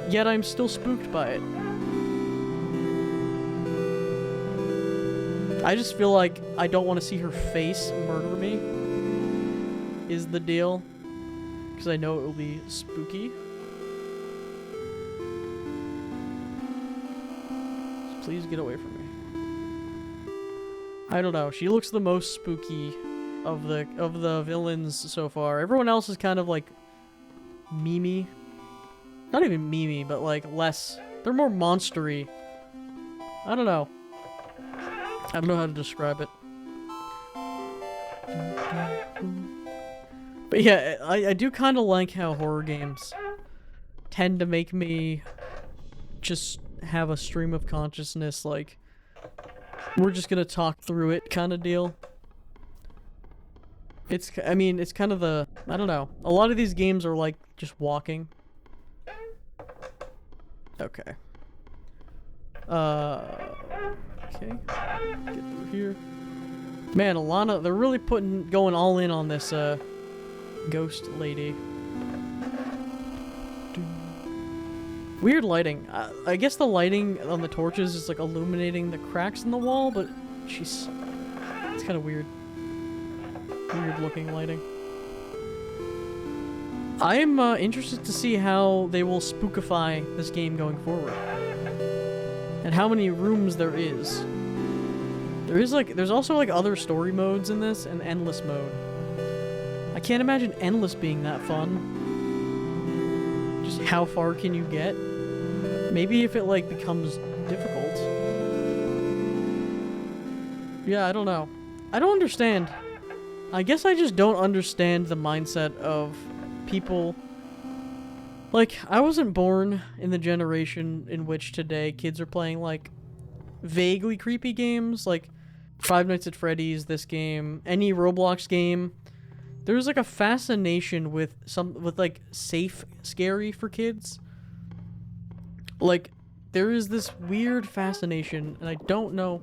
Yet I'm still spooked by it. I just feel like I don't want to see her face murder me, is the deal. Because I know it will be spooky. So please get away from me. I don't know, she looks the most spooky of the villains so far. Everyone else is kind of like memey. Not even memey, but like less. They're more monstery. I don't know. I don't know how to describe it. But yeah, I do kind of like how horror games tend to make me just have a stream of consciousness, like, we're just gonna talk through it kind of deal. I mean, it's kind of the, I don't know. A lot of these games are like just walking. Okay. Okay. Get through here. Man, Alana, they're really going all in on this, ghost lady. Weird lighting. I guess the lighting on the torches is like illuminating the cracks in the wall, but it's kind of weird. Weird looking lighting. I am interested to see how they will spookify this game going forward. and how many rooms there is. There's also like other story modes in this and endless mode. I can't imagine endless being that fun. Just how far can you get? Maybe if it like becomes difficult. Yeah, I don't know. I don't understand. I guess I just don't understand the mindset of people. Like, I wasn't born in the generation in which today kids are playing like vaguely creepy games like Five Nights at Freddy's, this game, any Roblox game. There's like a fascination with like safe scary for kids. Like there is this weird fascination and I don't know.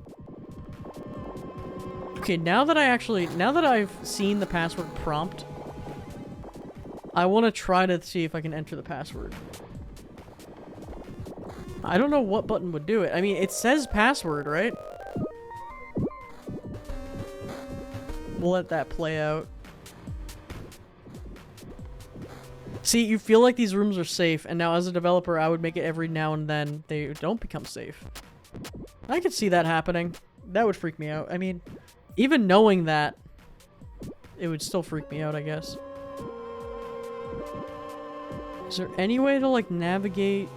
Okay, now that I've seen the password prompt, I want to try to see if I can enter the password. I don't know what button would do it. I mean, it says password, right? We'll let that play out. See, you feel like these rooms are safe, and now as a developer, I would make it every now and then they don't become safe. I could see that happening. That would freak me out. I mean, even knowing that, it would still freak me out, I guess. Is there any way to, like, navigate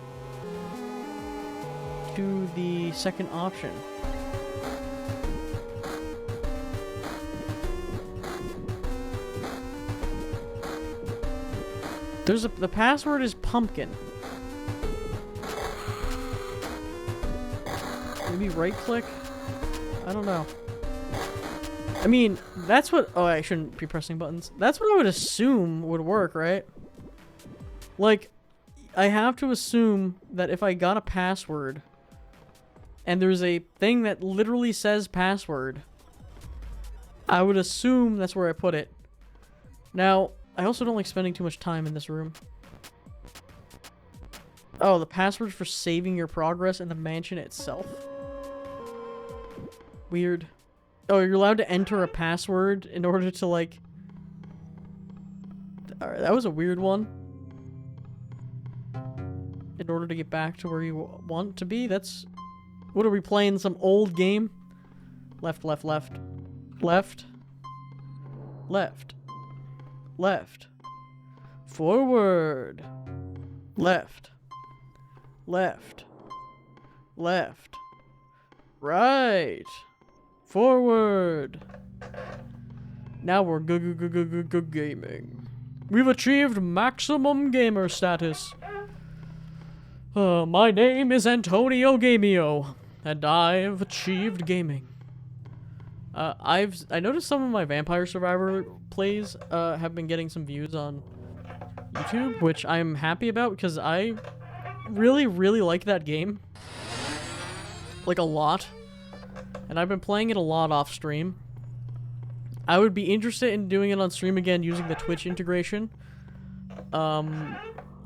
to the second option? The password is pumpkin. Maybe right click? I don't know. I mean, that's what... Oh, I shouldn't be pressing buttons. That's what I would assume would work, right? Like, I have to assume that if I got a password and there's a thing that literally says password, I would assume that's where I put it. Now, I also don't like spending too much time in this room. Oh, the password for saving your progress in the mansion itself? Weird. Oh, you're allowed to enter a password in order to, like... Alright, that was a weird one. In order to get back to where you want to be? That's... What are we playing? Some old game? Left, left, left. Left. Left. Left. Forward. Left. Left. Left. Right. Forward. Now we're gaming. We've achieved maximum gamer status. My name is Antonio Gamio, and I've achieved gaming. I noticed some of my Vampire Survivor plays have been getting some views on YouTube, which I'm happy about because I really, really like that game. Like, a lot. And I've been playing it a lot off stream. I would be interested in doing it on stream again using the Twitch integration.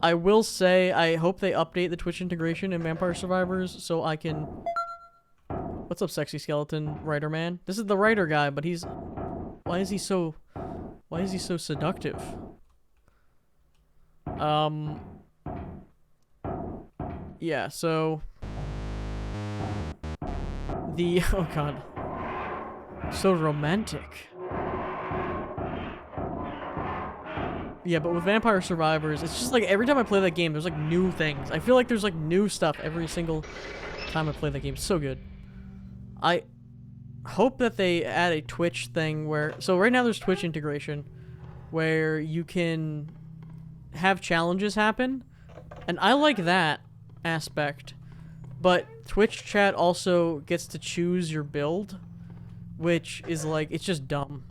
I will say I hope they update the Twitch integration in Vampire Survivors so I can... What's up, sexy skeleton writer man? This is the writer guy, but he's... Why is he so seductive? Yeah, so... Oh god. So romantic. Yeah, but with Vampire Survivors, it's just like every time I play that game, there's like new things. I feel like there's like new stuff every single time I play that game. It's so good. I hope that they add a Twitch thing where... So right now there's Twitch integration where you can have challenges happen. And I like that aspect. But Twitch chat also gets to choose your build, which is like, it's just dumb.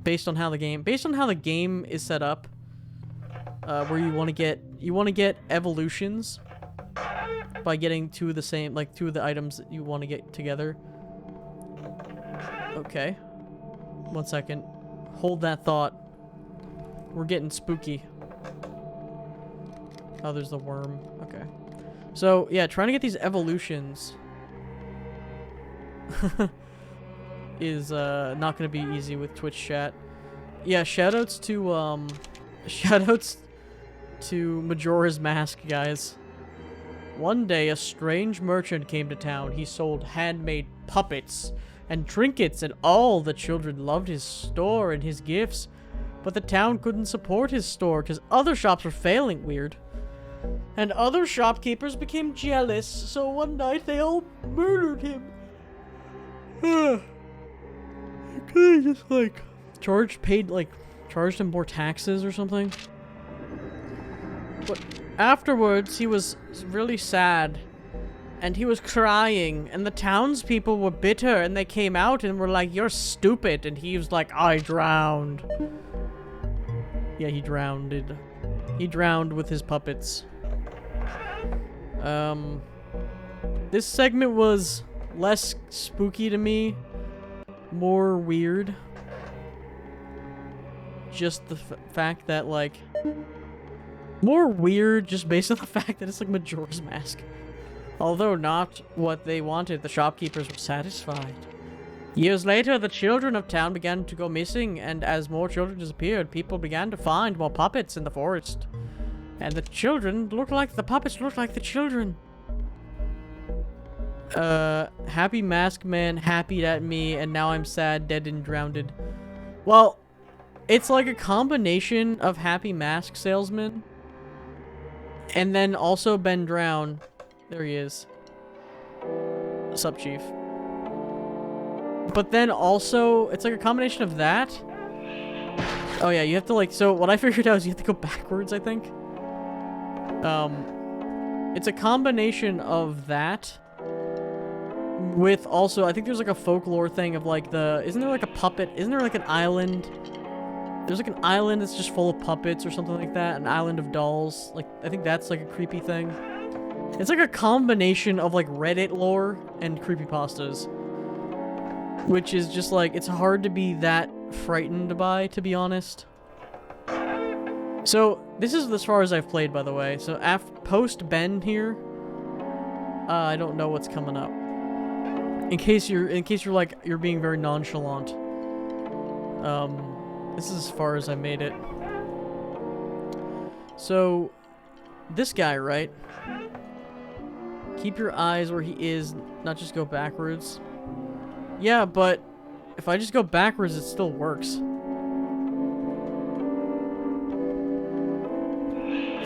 Based on how the game is set up, where you want to get evolutions by getting two of the items that you want to get together. Okay. 1 second. Hold that thought. We're getting spooky. Oh, there's the worm. Okay. So, yeah, trying to get these evolutions is not going to be easy with Twitch chat. Yeah, shoutouts to Majora's Mask, guys. One day, a strange merchant came to town. He sold handmade puppets and trinkets, and all the children loved his store and his gifts. But the town couldn't support his store because other shops were failing weird. And other shopkeepers became jealous, so one night they all murdered him. Could have just, like, charged him more taxes or something. But afterwards, he was really sad. And he was crying, and the townspeople were bitter, and they came out and were like, "You're stupid," and he was like, "I drowned." Yeah, he drowned. He drowned with his puppets. This segment was less spooky to me, more weird. Just the fact that, like, more weird just based on the fact that it's like Majora's Mask. Although not what they wanted, the shopkeepers were satisfied. Years later, the children of town began to go missing, and as more children disappeared, people began to find more puppets in the forest. And the puppets looked like the children. Happy Mask Man happy at me, and now I'm sad, dead, and drowned. Well, it's like a combination of Happy Mask Salesman, and then also Ben Drown. There he is. Sup, Chief. But then also, it's like a combination of that. Oh yeah, you have to, like, so what I figured out is you have to go backwards, I think. It's a combination of that with also, I think there's like a folklore thing of like isn't there like a puppet, isn't there like an island? There's like an island that's just full of puppets or something like that, an island of dolls. Like, I think that's like a creepy thing. It's like a combination of like Reddit lore and creepypastas. Which is just like, it's hard to be that frightened by, to be honest. So, this is as far as I've played, by the way. So, post Ben here, I don't know what's coming up. In case you're like, you're being very nonchalant. This is as far as I made it. So, this guy, right? Keep your eyes where he is, not just go backwards. Yeah, but if I just go backwards, it still works.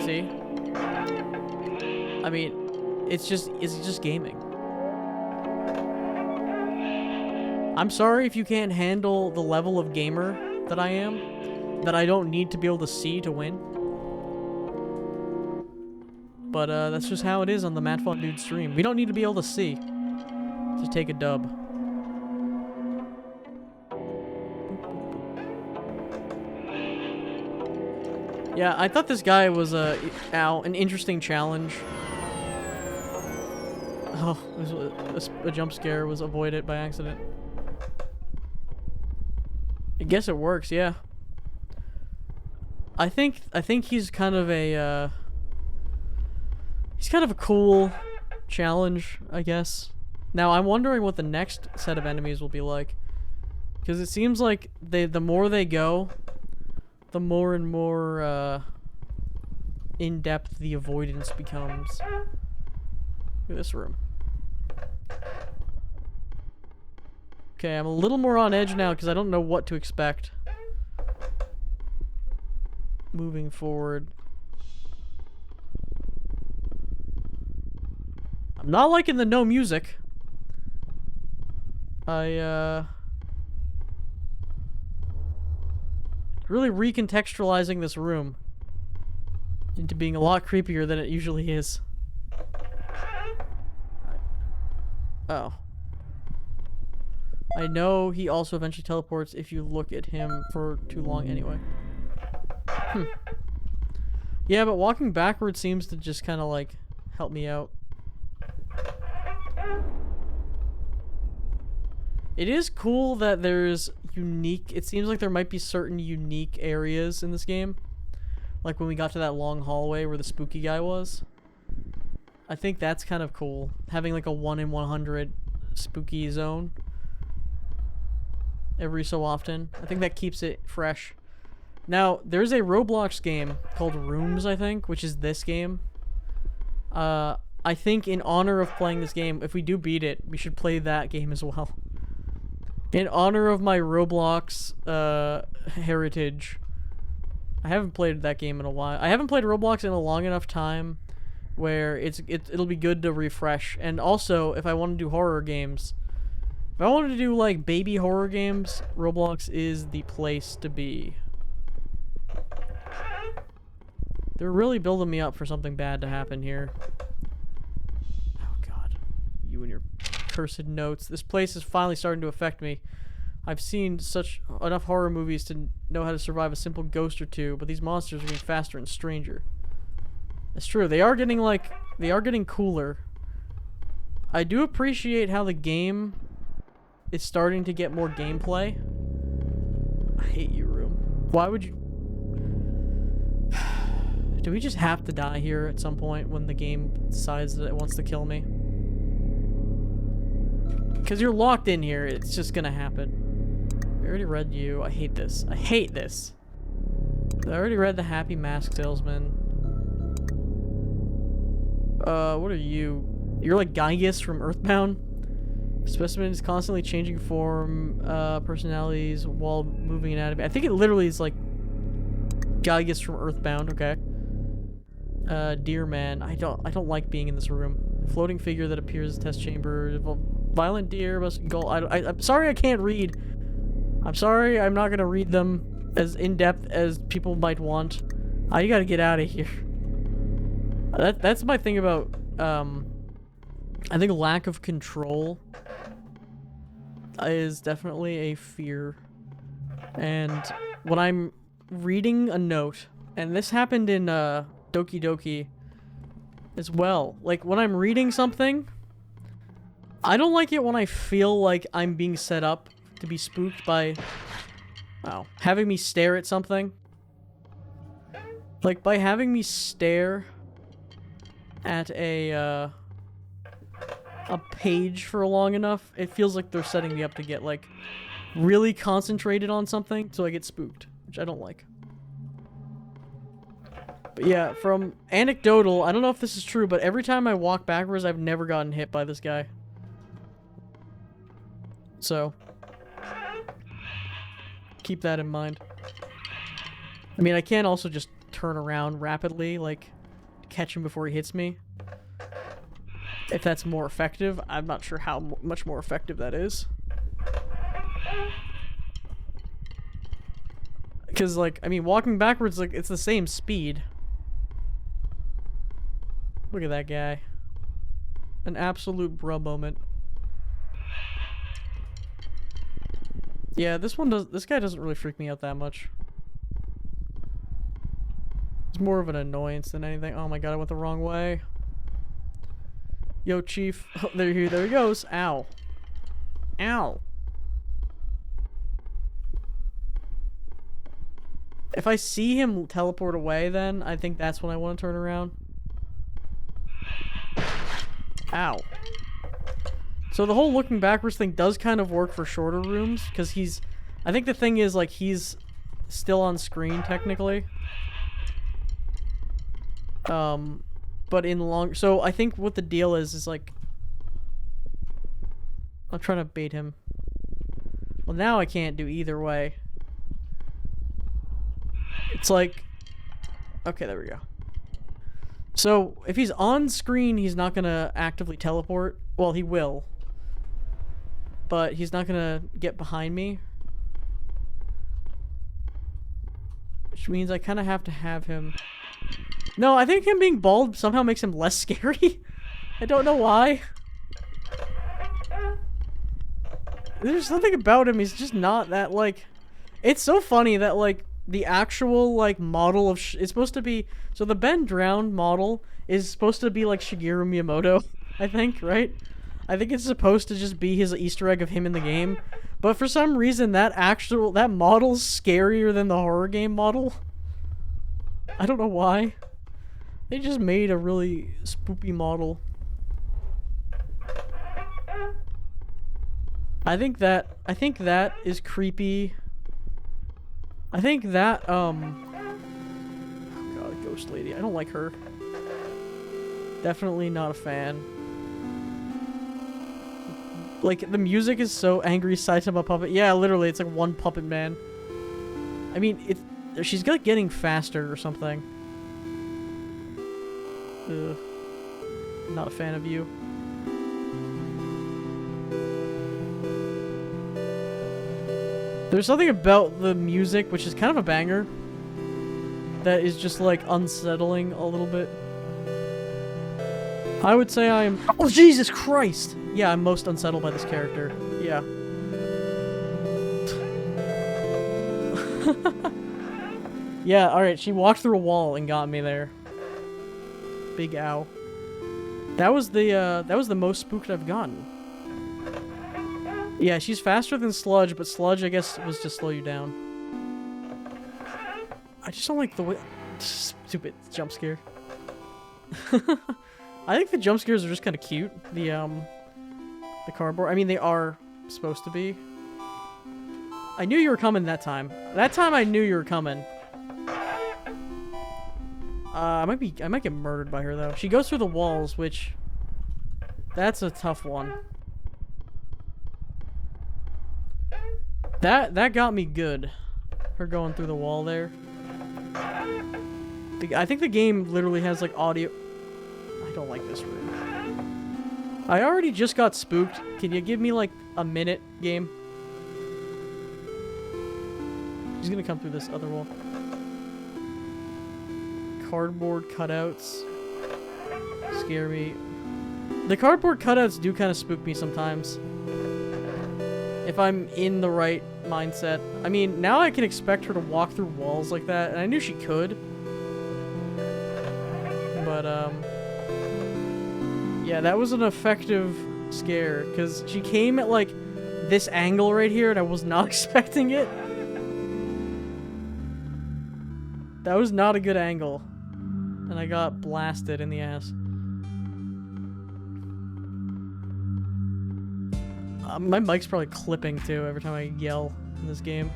See? I mean, it's just gaming. I'm sorry if you can't handle the level of gamer that I am, that I don't need to be able to see to win. But that's just how it is on the MattFun Dude stream. We don't need to be able to see to take a dub. Yeah, I thought this guy was an interesting challenge. Oh, a jump scare was avoided by accident. I guess it works, yeah. I think he's kind of a he's kind of a cool challenge, I guess. Now I'm wondering what the next set of enemies will be like, because it seems like the more they go, the more and more in-depth the avoidance becomes. Look at this room. Okay, I'm a little more on edge now because I don't know what to expect moving forward. I'm not liking the no music. Really recontextualizing this room into being a lot creepier than it usually is. Oh. I know he also eventually teleports if you look at him for too long anyway. Yeah, but walking backwards seems to just kind of like help me out. It is cool that there's unique, it seems like there might be certain unique areas in this game. Like when we got to that long hallway where the spooky guy was. I think that's kind of cool. Having like a 1 in 100 spooky zone every so often. I think that keeps it fresh. Now, there's a Roblox game called Rooms, I think, which is this game. I I think in honor of playing this game, if we do beat it, we should play that game as well. In honor of my Roblox heritage. I haven't played that game in a while. I haven't played Roblox in a long enough time where it'll be good to refresh. And also, if I want to do horror games, if I wanted to do like baby horror games, Roblox is the place to be. They're really building me up for something bad to happen here. Oh god. You and your cursed notes. This place is finally starting to affect me. I've seen enough horror movies to know how to survive a simple ghost or two, but these monsters are getting faster and stranger. It's true. They are getting cooler. I do appreciate how the game is starting to get more gameplay. I hate you, room. Why would you... Do we just have to die here at some point when the game decides that it wants to kill me? Because you're locked in here, it's just gonna happen. I already read you. I hate this. I hate this. I already read the Happy Mask Salesman. What are you? You're like Gygus from Earthbound? Specimen is constantly changing form, personalities while moving anatomy. I think it literally is like Gygus from Earthbound, okay. Dear man, I don't like being in this room. A floating figure that appears in the test chamber. Violent deer must go. I'm sorry I can't read. I'm sorry I'm not gonna read them as in-depth as people might want. You gotta get out of here. That's my thing about, I think lack of control is definitely a fear. And when I'm reading a note, and this happened in, Doki Doki as well. Like, when I'm reading something, I don't like it when I feel like I'm being set up to be spooked by, having me stare at something. Like, by having me stare at a page for long enough, it feels like they're setting me up to get, like, really concentrated on something, so I get spooked, which I don't like. But yeah, from anecdotal, I don't know if this is true, but every time I walk backwards, I've never gotten hit by this guy. So, keep that in mind. I mean, I can also just turn around rapidly, like, catch him before he hits me. If that's more effective, I'm not sure how much more effective that is. Because, like, I mean, walking backwards, like, it's the same speed. Look at that guy. An absolute bruh moment. Yeah, this guy doesn't really freak me out that much. It's more of an annoyance than anything. Oh my god, I went the wrong way. Yo, Chief. Oh, there he goes. Ow. Ow. If I see him teleport away, then I think that's when I want to turn around. Ow. So the whole looking backwards thing does kind of work for shorter rooms, because I think the thing is, like, he's still on screen, technically. But so I think what the deal is like, I'm trying to bait him. Well, now I can't do either way. It's like, okay, there we go. So, if he's on screen, he's not gonna actively teleport. Well, he will. But he's not gonna get behind me. Which means I kind of have to have him... No, I think him being bald somehow makes him less scary. I don't know why. There's something about him, he's just not that, like... It's so funny that, like, the actual, like, model of... it's supposed to be... So the Ben Drowned model is supposed to be, like, Shigeru Miyamoto, I think, right? I think it's supposed to just be his Easter egg of him in the game. But for some reason, that model's scarier than the horror game model. I don't know why. They just made a really spoopy model. I think that is creepy. I think that, oh god, ghost lady. I don't like her. Definitely not a fan. Like, the music is so angry Saitama puppet. Yeah, literally, it's like one puppet man. I mean, she's like getting faster or something. Ugh. Not a fan of you. There's something about the music, which is kind of a banger, that is just like unsettling a little bit. I would say I am— oh, Jesus Christ! Yeah, I'm most unsettled by this character. Yeah. Yeah, alright, she walked through a wall and got me there. Big ow. That was the most spooked I've gotten. Yeah, she's faster than Sludge, but Sludge, I guess, was to slow you down. I just don't like the way— stupid jump scare. I think the jump scares are just kind of cute. The cardboard. I mean, they are supposed to be. I knew you were coming that time. That time I knew you were coming. I might get murdered by her though. She goes through the walls, which— that's a tough one. That got me good. Her going through the wall there. I think the game literally has like audio— I don't like this room. I already just got spooked. Can you give me like a minute, game? She's gonna come through this other wall. Cardboard cutouts scare me. The cardboard cutouts do kind of spook me sometimes. If I'm in the right mindset. I mean, now I can expect her to walk through walls like that, and I knew she could. But, yeah, that was an effective scare, because she came at, like, this angle right here, and I was not expecting it. That was not a good angle. And I got blasted in the ass. My mic's probably clipping, too, every time I yell in this game.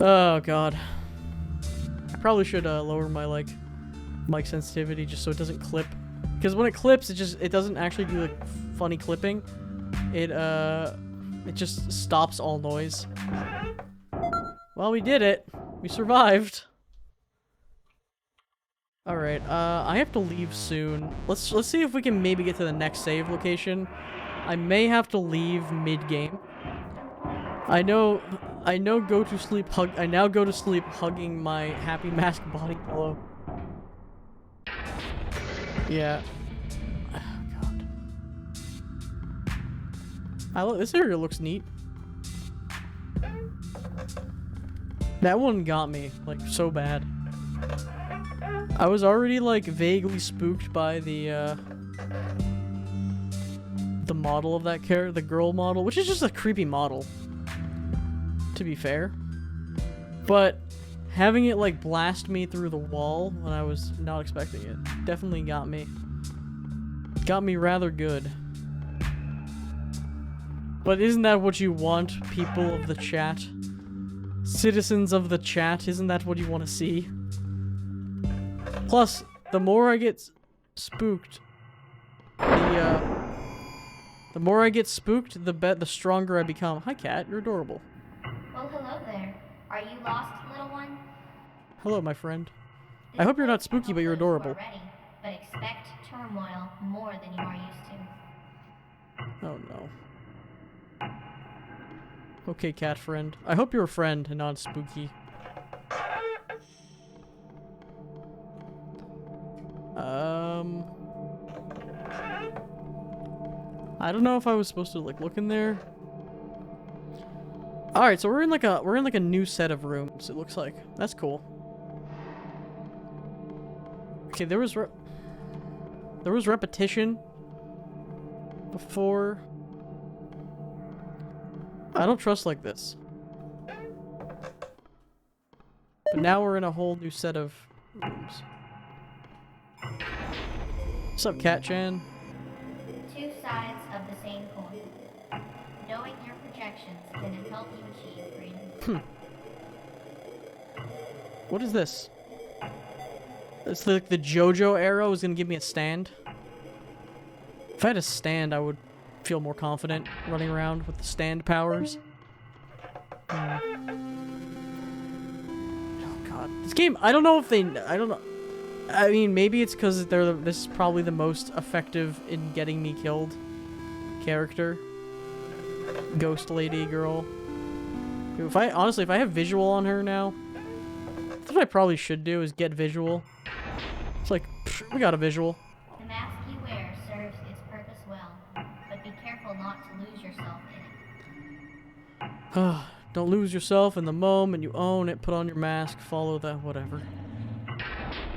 Oh, God. I probably should, lower my, like, mic sensitivity just so it doesn't clip. Because when it clips, it doesn't actually do, like, funny clipping. It just stops all noise. Well, we did it. We survived. Alright, I have to leave soon. Let's see if we can maybe get to the next save location. I may have to leave mid-game. I now go to sleep hugging my Happy Mask body pillow. Yeah. Oh, God. This area looks neat. That one got me, like, so bad. I was already, like, vaguely spooked by the model of that character, the girl model, which is just a creepy model, to be fair. But having it, like, blast me through the wall when I was not expecting it definitely got me. Got me rather good. But isn't that what you want, people of the chat? Citizens of the chat, isn't that what you want to see? Plus, the more I get spooked, the more I get spooked, the stronger I become. Hi, cat. You're adorable. Well, hello there. Are you lost, little one? Hello, my friend. I hope you're not spooky, but you're adorable. Already, but expect turmoil more than you are used to. Oh, no. Okay, cat friend. I hope you're a friend and not spooky. I don't know if I was supposed to, like, look in there. Alright, so we're in like a new set of rooms, it looks like. That's cool. Okay, there was repetition before. I don't trust like this. But now we're in a whole new set of rooms. What's up, Cat-chan? Two sides of the same coin. Knowing your projections can help you achieve greater. What is this? It's like the JoJo arrow is gonna give me a stand. If I had a stand, I would feel more confident running around with the stand powers. Oh god, this game. I don't know if they. I don't know. I mean, maybe it's because this is probably the most effective in getting me killed character. Ghost lady girl. If I have visual on her now, that's what I probably should do is get visual. It's like, psh, we got a visual. The mask you wear serves its purpose well, but be careful not to lose yourself in it. Don't lose yourself in the moment you own it. Put on your mask. Follow that. Whatever.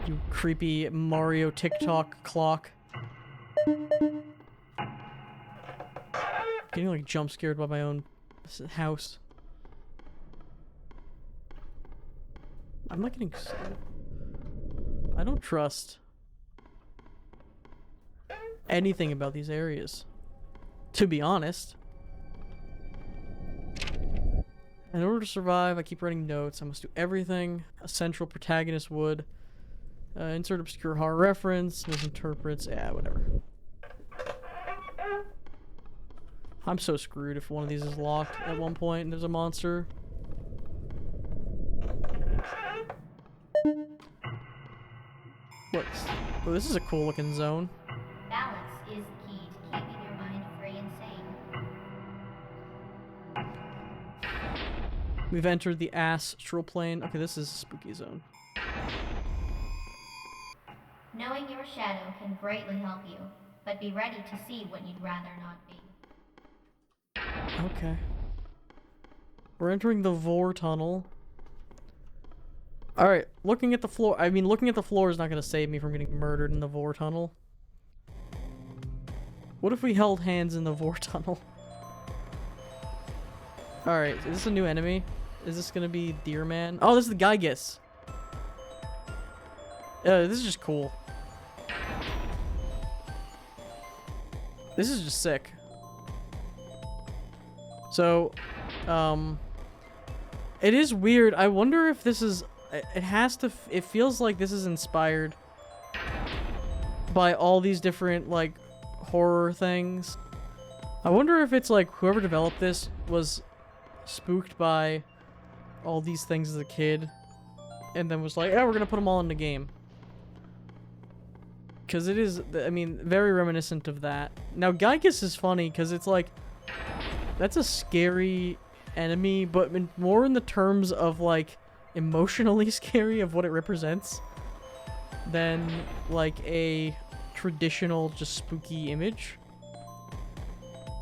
You creepy Mario TikTok clock. Getting like jump scared by my own house. I'm not getting. I don't trust anything about these areas, to be honest. In order to survive, I keep writing notes. I must do everything a central protagonist would. Insert obscure horror reference, misinterprets, yeah, whatever. I'm so screwed if one of these is locked at one point and there's a monster. What's... Oh, this is a cool looking zone. Balance is key to keeping your mind free and sane. We've entered the astral plane. Okay, this is a spooky zone. Knowing your shadow can greatly help you, but be ready to see what you'd rather not be. Okay. We're entering the Vor tunnel. Alright, looking at the floor. I mean, looking at the floor is not going to save me from getting murdered in the Vor tunnel. What if we held hands in the Vor tunnel? Alright, is this a new enemy? Is this going to be Deer Man? Oh, this is the Gygus. This is just cool. This is just sick. So, it is weird. I wonder if this is... It has to... It feels like this is inspired by all these different, like, horror things. I wonder if it's like whoever developed this was spooked by all these things as a kid and then was like, yeah, we're gonna put them all in the game. Because it is, I mean, very reminiscent of that. Now, Gygus is funny because it's like... That's a scary enemy, but more in the terms of, like, emotionally scary of what it represents than, like, a traditional, just spooky image.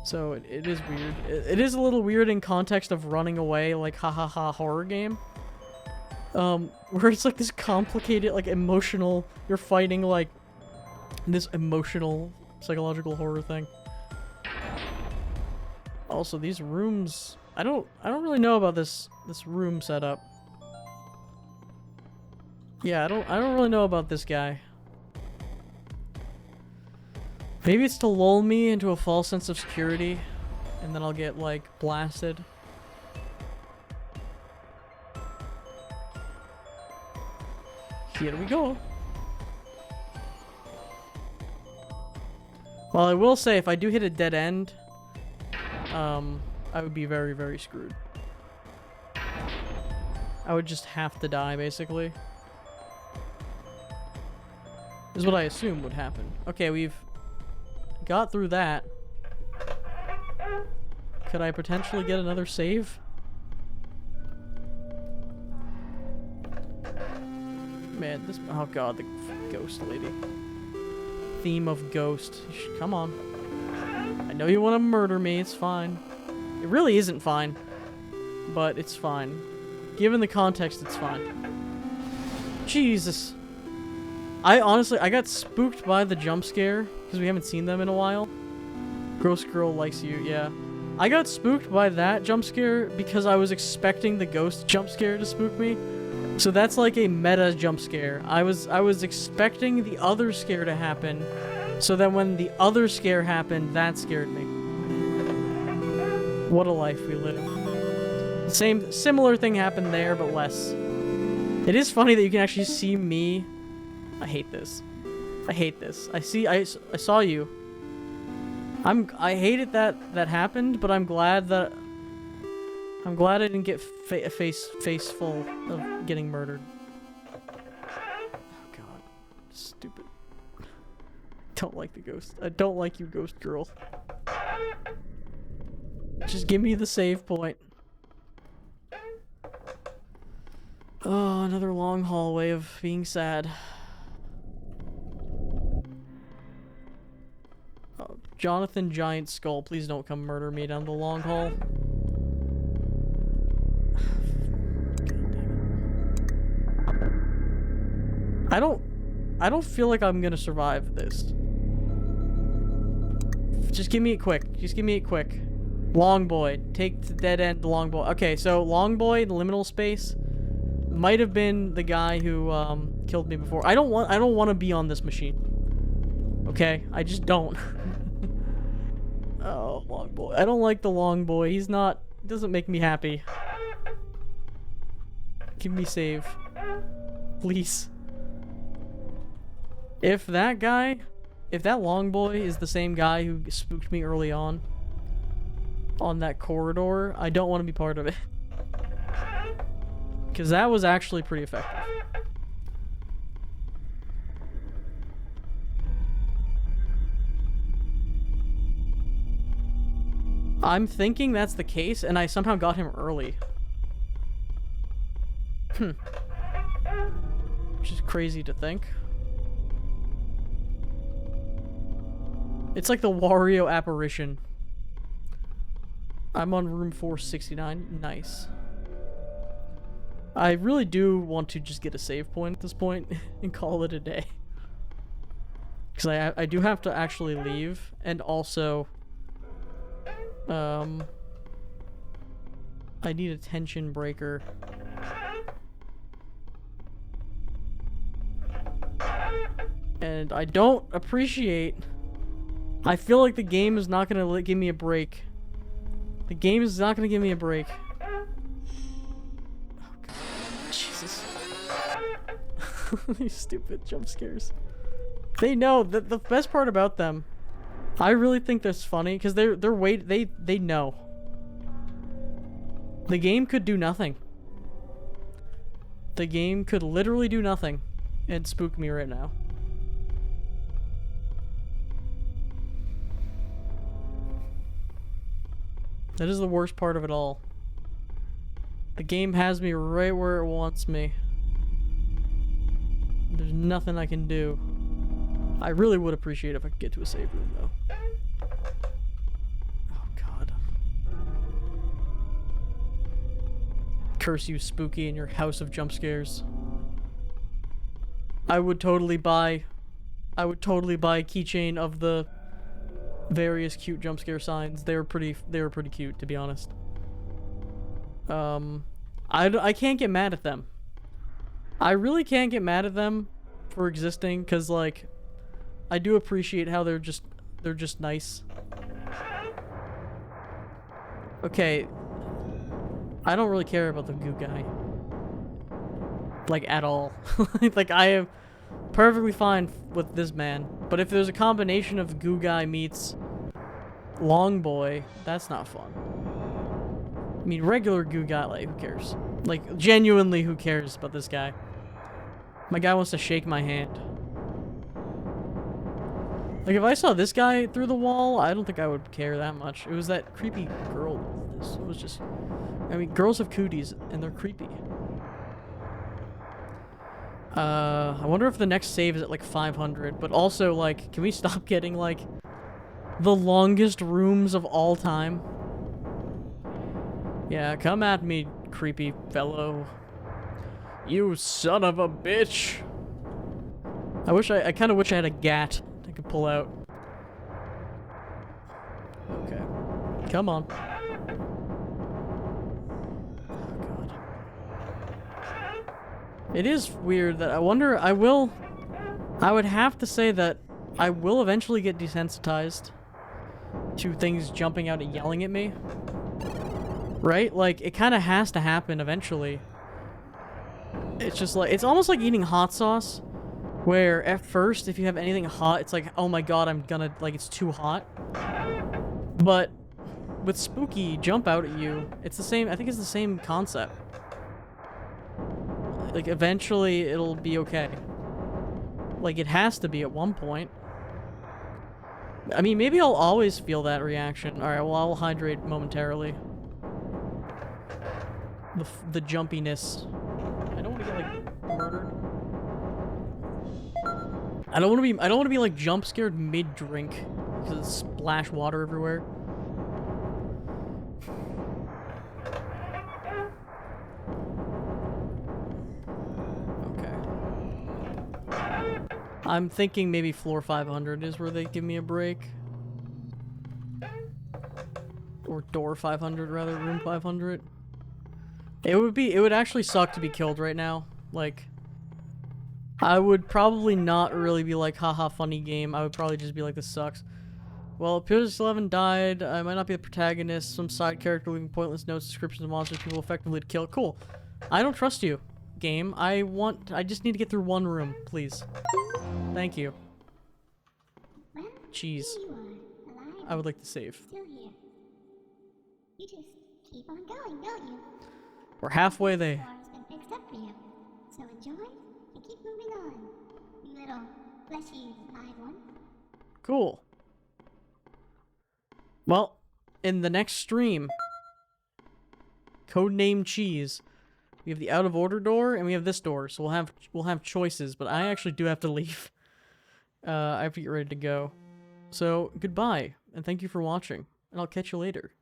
So, it is weird. It is a little weird in context of running away, like, ha horror game. Where it's, like, this complicated, like, emotional... You're fighting, like, this emotional, psychological horror thing. Also, these rooms, I don't really know about this room setup. Yeah, I don't really know about this guy. Maybe it's to lull me into a false sense of security, and then I'll get, like, blasted. Here we go. Well, I will say, if I do hit a dead end, I would be very, very screwed. I would just have to die, basically. Is what I assume would happen. Okay, we've got through that. Could I potentially get another save? Man, this... Oh god, the ghost lady. Theme of ghost. Come on. I know you want to murder me, it's fine. It really isn't fine. But it's fine. Given the context, it's fine. Jesus. I got spooked by the jump scare, because we haven't seen them in a while. Gross girl likes you, yeah. I got spooked by that jump scare because I was expecting the ghost jump scare to spook me. So that's like a meta jump scare. I was expecting the other scare to happen, so that when the other scare happened, that scared me. What a life we live. Similar thing happened there, but less. It is funny that you can actually see me I hate this. I hate this. I saw you. I hated that happened, but I'm glad I didn't get a face full of getting murdered. Oh god. Stupid. Don't like the ghost. I don't like you, ghost girl. Just give me the save point. Oh, another long hallway of being sad. Oh, Jonathan Giant Skull, please don't come murder me down the long hall. God damn it. I don't feel like I'm gonna survive this. Just give me it quick. Just give me it quick. Long boy. Take the dead end, the long boy. Okay, so long boy, the liminal space, might have been the guy who killed me before. I don't want to be on this machine. Okay? I just don't. Oh, long boy. I don't like the long boy. He doesn't make me happy. Give me save. Please. If that long boy is the same guy who spooked me early on that corridor, I don't want to be part of it. Because that was actually pretty effective. I'm thinking that's the case, and I somehow got him early. Which is crazy to think. It's like the Wario apparition. I'm on room 469. Nice. I really do want to just get a save point at this point and call it a day. Because I do have to actually leave, and also I need a tension breaker. And I don't appreciate... I feel like the game is not going to give me a break. The game is not going to give me a break. Oh, God. Jesus. These stupid jump scares. They know that the best part about them, I really think that's funny because they know. The game could do nothing. The game could literally do nothing and spook me right now. That is the worst part of it all. The game has me right where it wants me. There's nothing I can do. I really would appreciate if I could get to a save room, though. Oh, God. Curse you, Spooky, and your house of jump scares. I would totally buy a keychain of the various cute jump scare signs. They were pretty cute, to be honest. I can't get mad at them. I really can't get mad at them for existing, because like I do appreciate how they're just nice. Okay, I don't really care about the goo guy, like, at all. Like, I am perfectly fine with this man, but if there's a combination of goo guy meets long boy, that's not fun. I mean, regular goo guy, like, who cares? Like, genuinely, who cares about this guy? My guy wants to shake my hand. Like, if I saw this guy through the wall, I don't think I would care that much. It was that creepy girl. This was just... I mean, girls have cooties, and they're creepy. I wonder if the next save is at, like, 500. But also, like, can we stop getting, like, the longest rooms of all time? Yeah, come at me, creepy fellow. You son of a bitch. I kind of wish I had a gat I could pull out. Okay. Come on. Oh, God. It is weird that I wonder, I would have to say that I will eventually get desensitized to things jumping out and yelling at me. Right? Like, it kind of has to happen eventually. It's just like, it's almost like eating hot sauce, Where at first, if you have anything hot, it's like, oh my god, I'm gonna, like, it's too hot. But with Spooky jump out at you, it's the same, I think it's the same concept. Like, eventually it'll be okay. Like, it has to be at one point. I mean, maybe I'll always feel that reaction. Alright, well, I'll hydrate momentarily. The jumpiness. I don't want to get, like, murdered. I don't want to be like jump scared mid-drink because it's splash water everywhere. Okay. I'm thinking maybe floor 500 is where they give me a break. Or door 500 rather, room 500. It would actually suck to be killed right now. Like, I would probably not really be like, haha, funny game. I would probably just be like, this sucks. Well, appears 11 died. I might not be the protagonist. Some side character leaving pointless notes, descriptions of monsters people effectively to kill. Cool. I don't trust you, game. I just need to get through one room, please. Thank you. Well, Jeez. here you are, alive, I would like to save. still here. You just keep on going, don't you? We're halfway there. Floor's been fixed up for you. So enjoy and keep moving on. You little fleshy live one. Cool. Well, in the next stream, codename Cheese, we have the out of order door and we have this door, so we'll have choices. But I actually do have to leave. I have to get ready to go. So goodbye and thank you for watching, and I'll catch you later.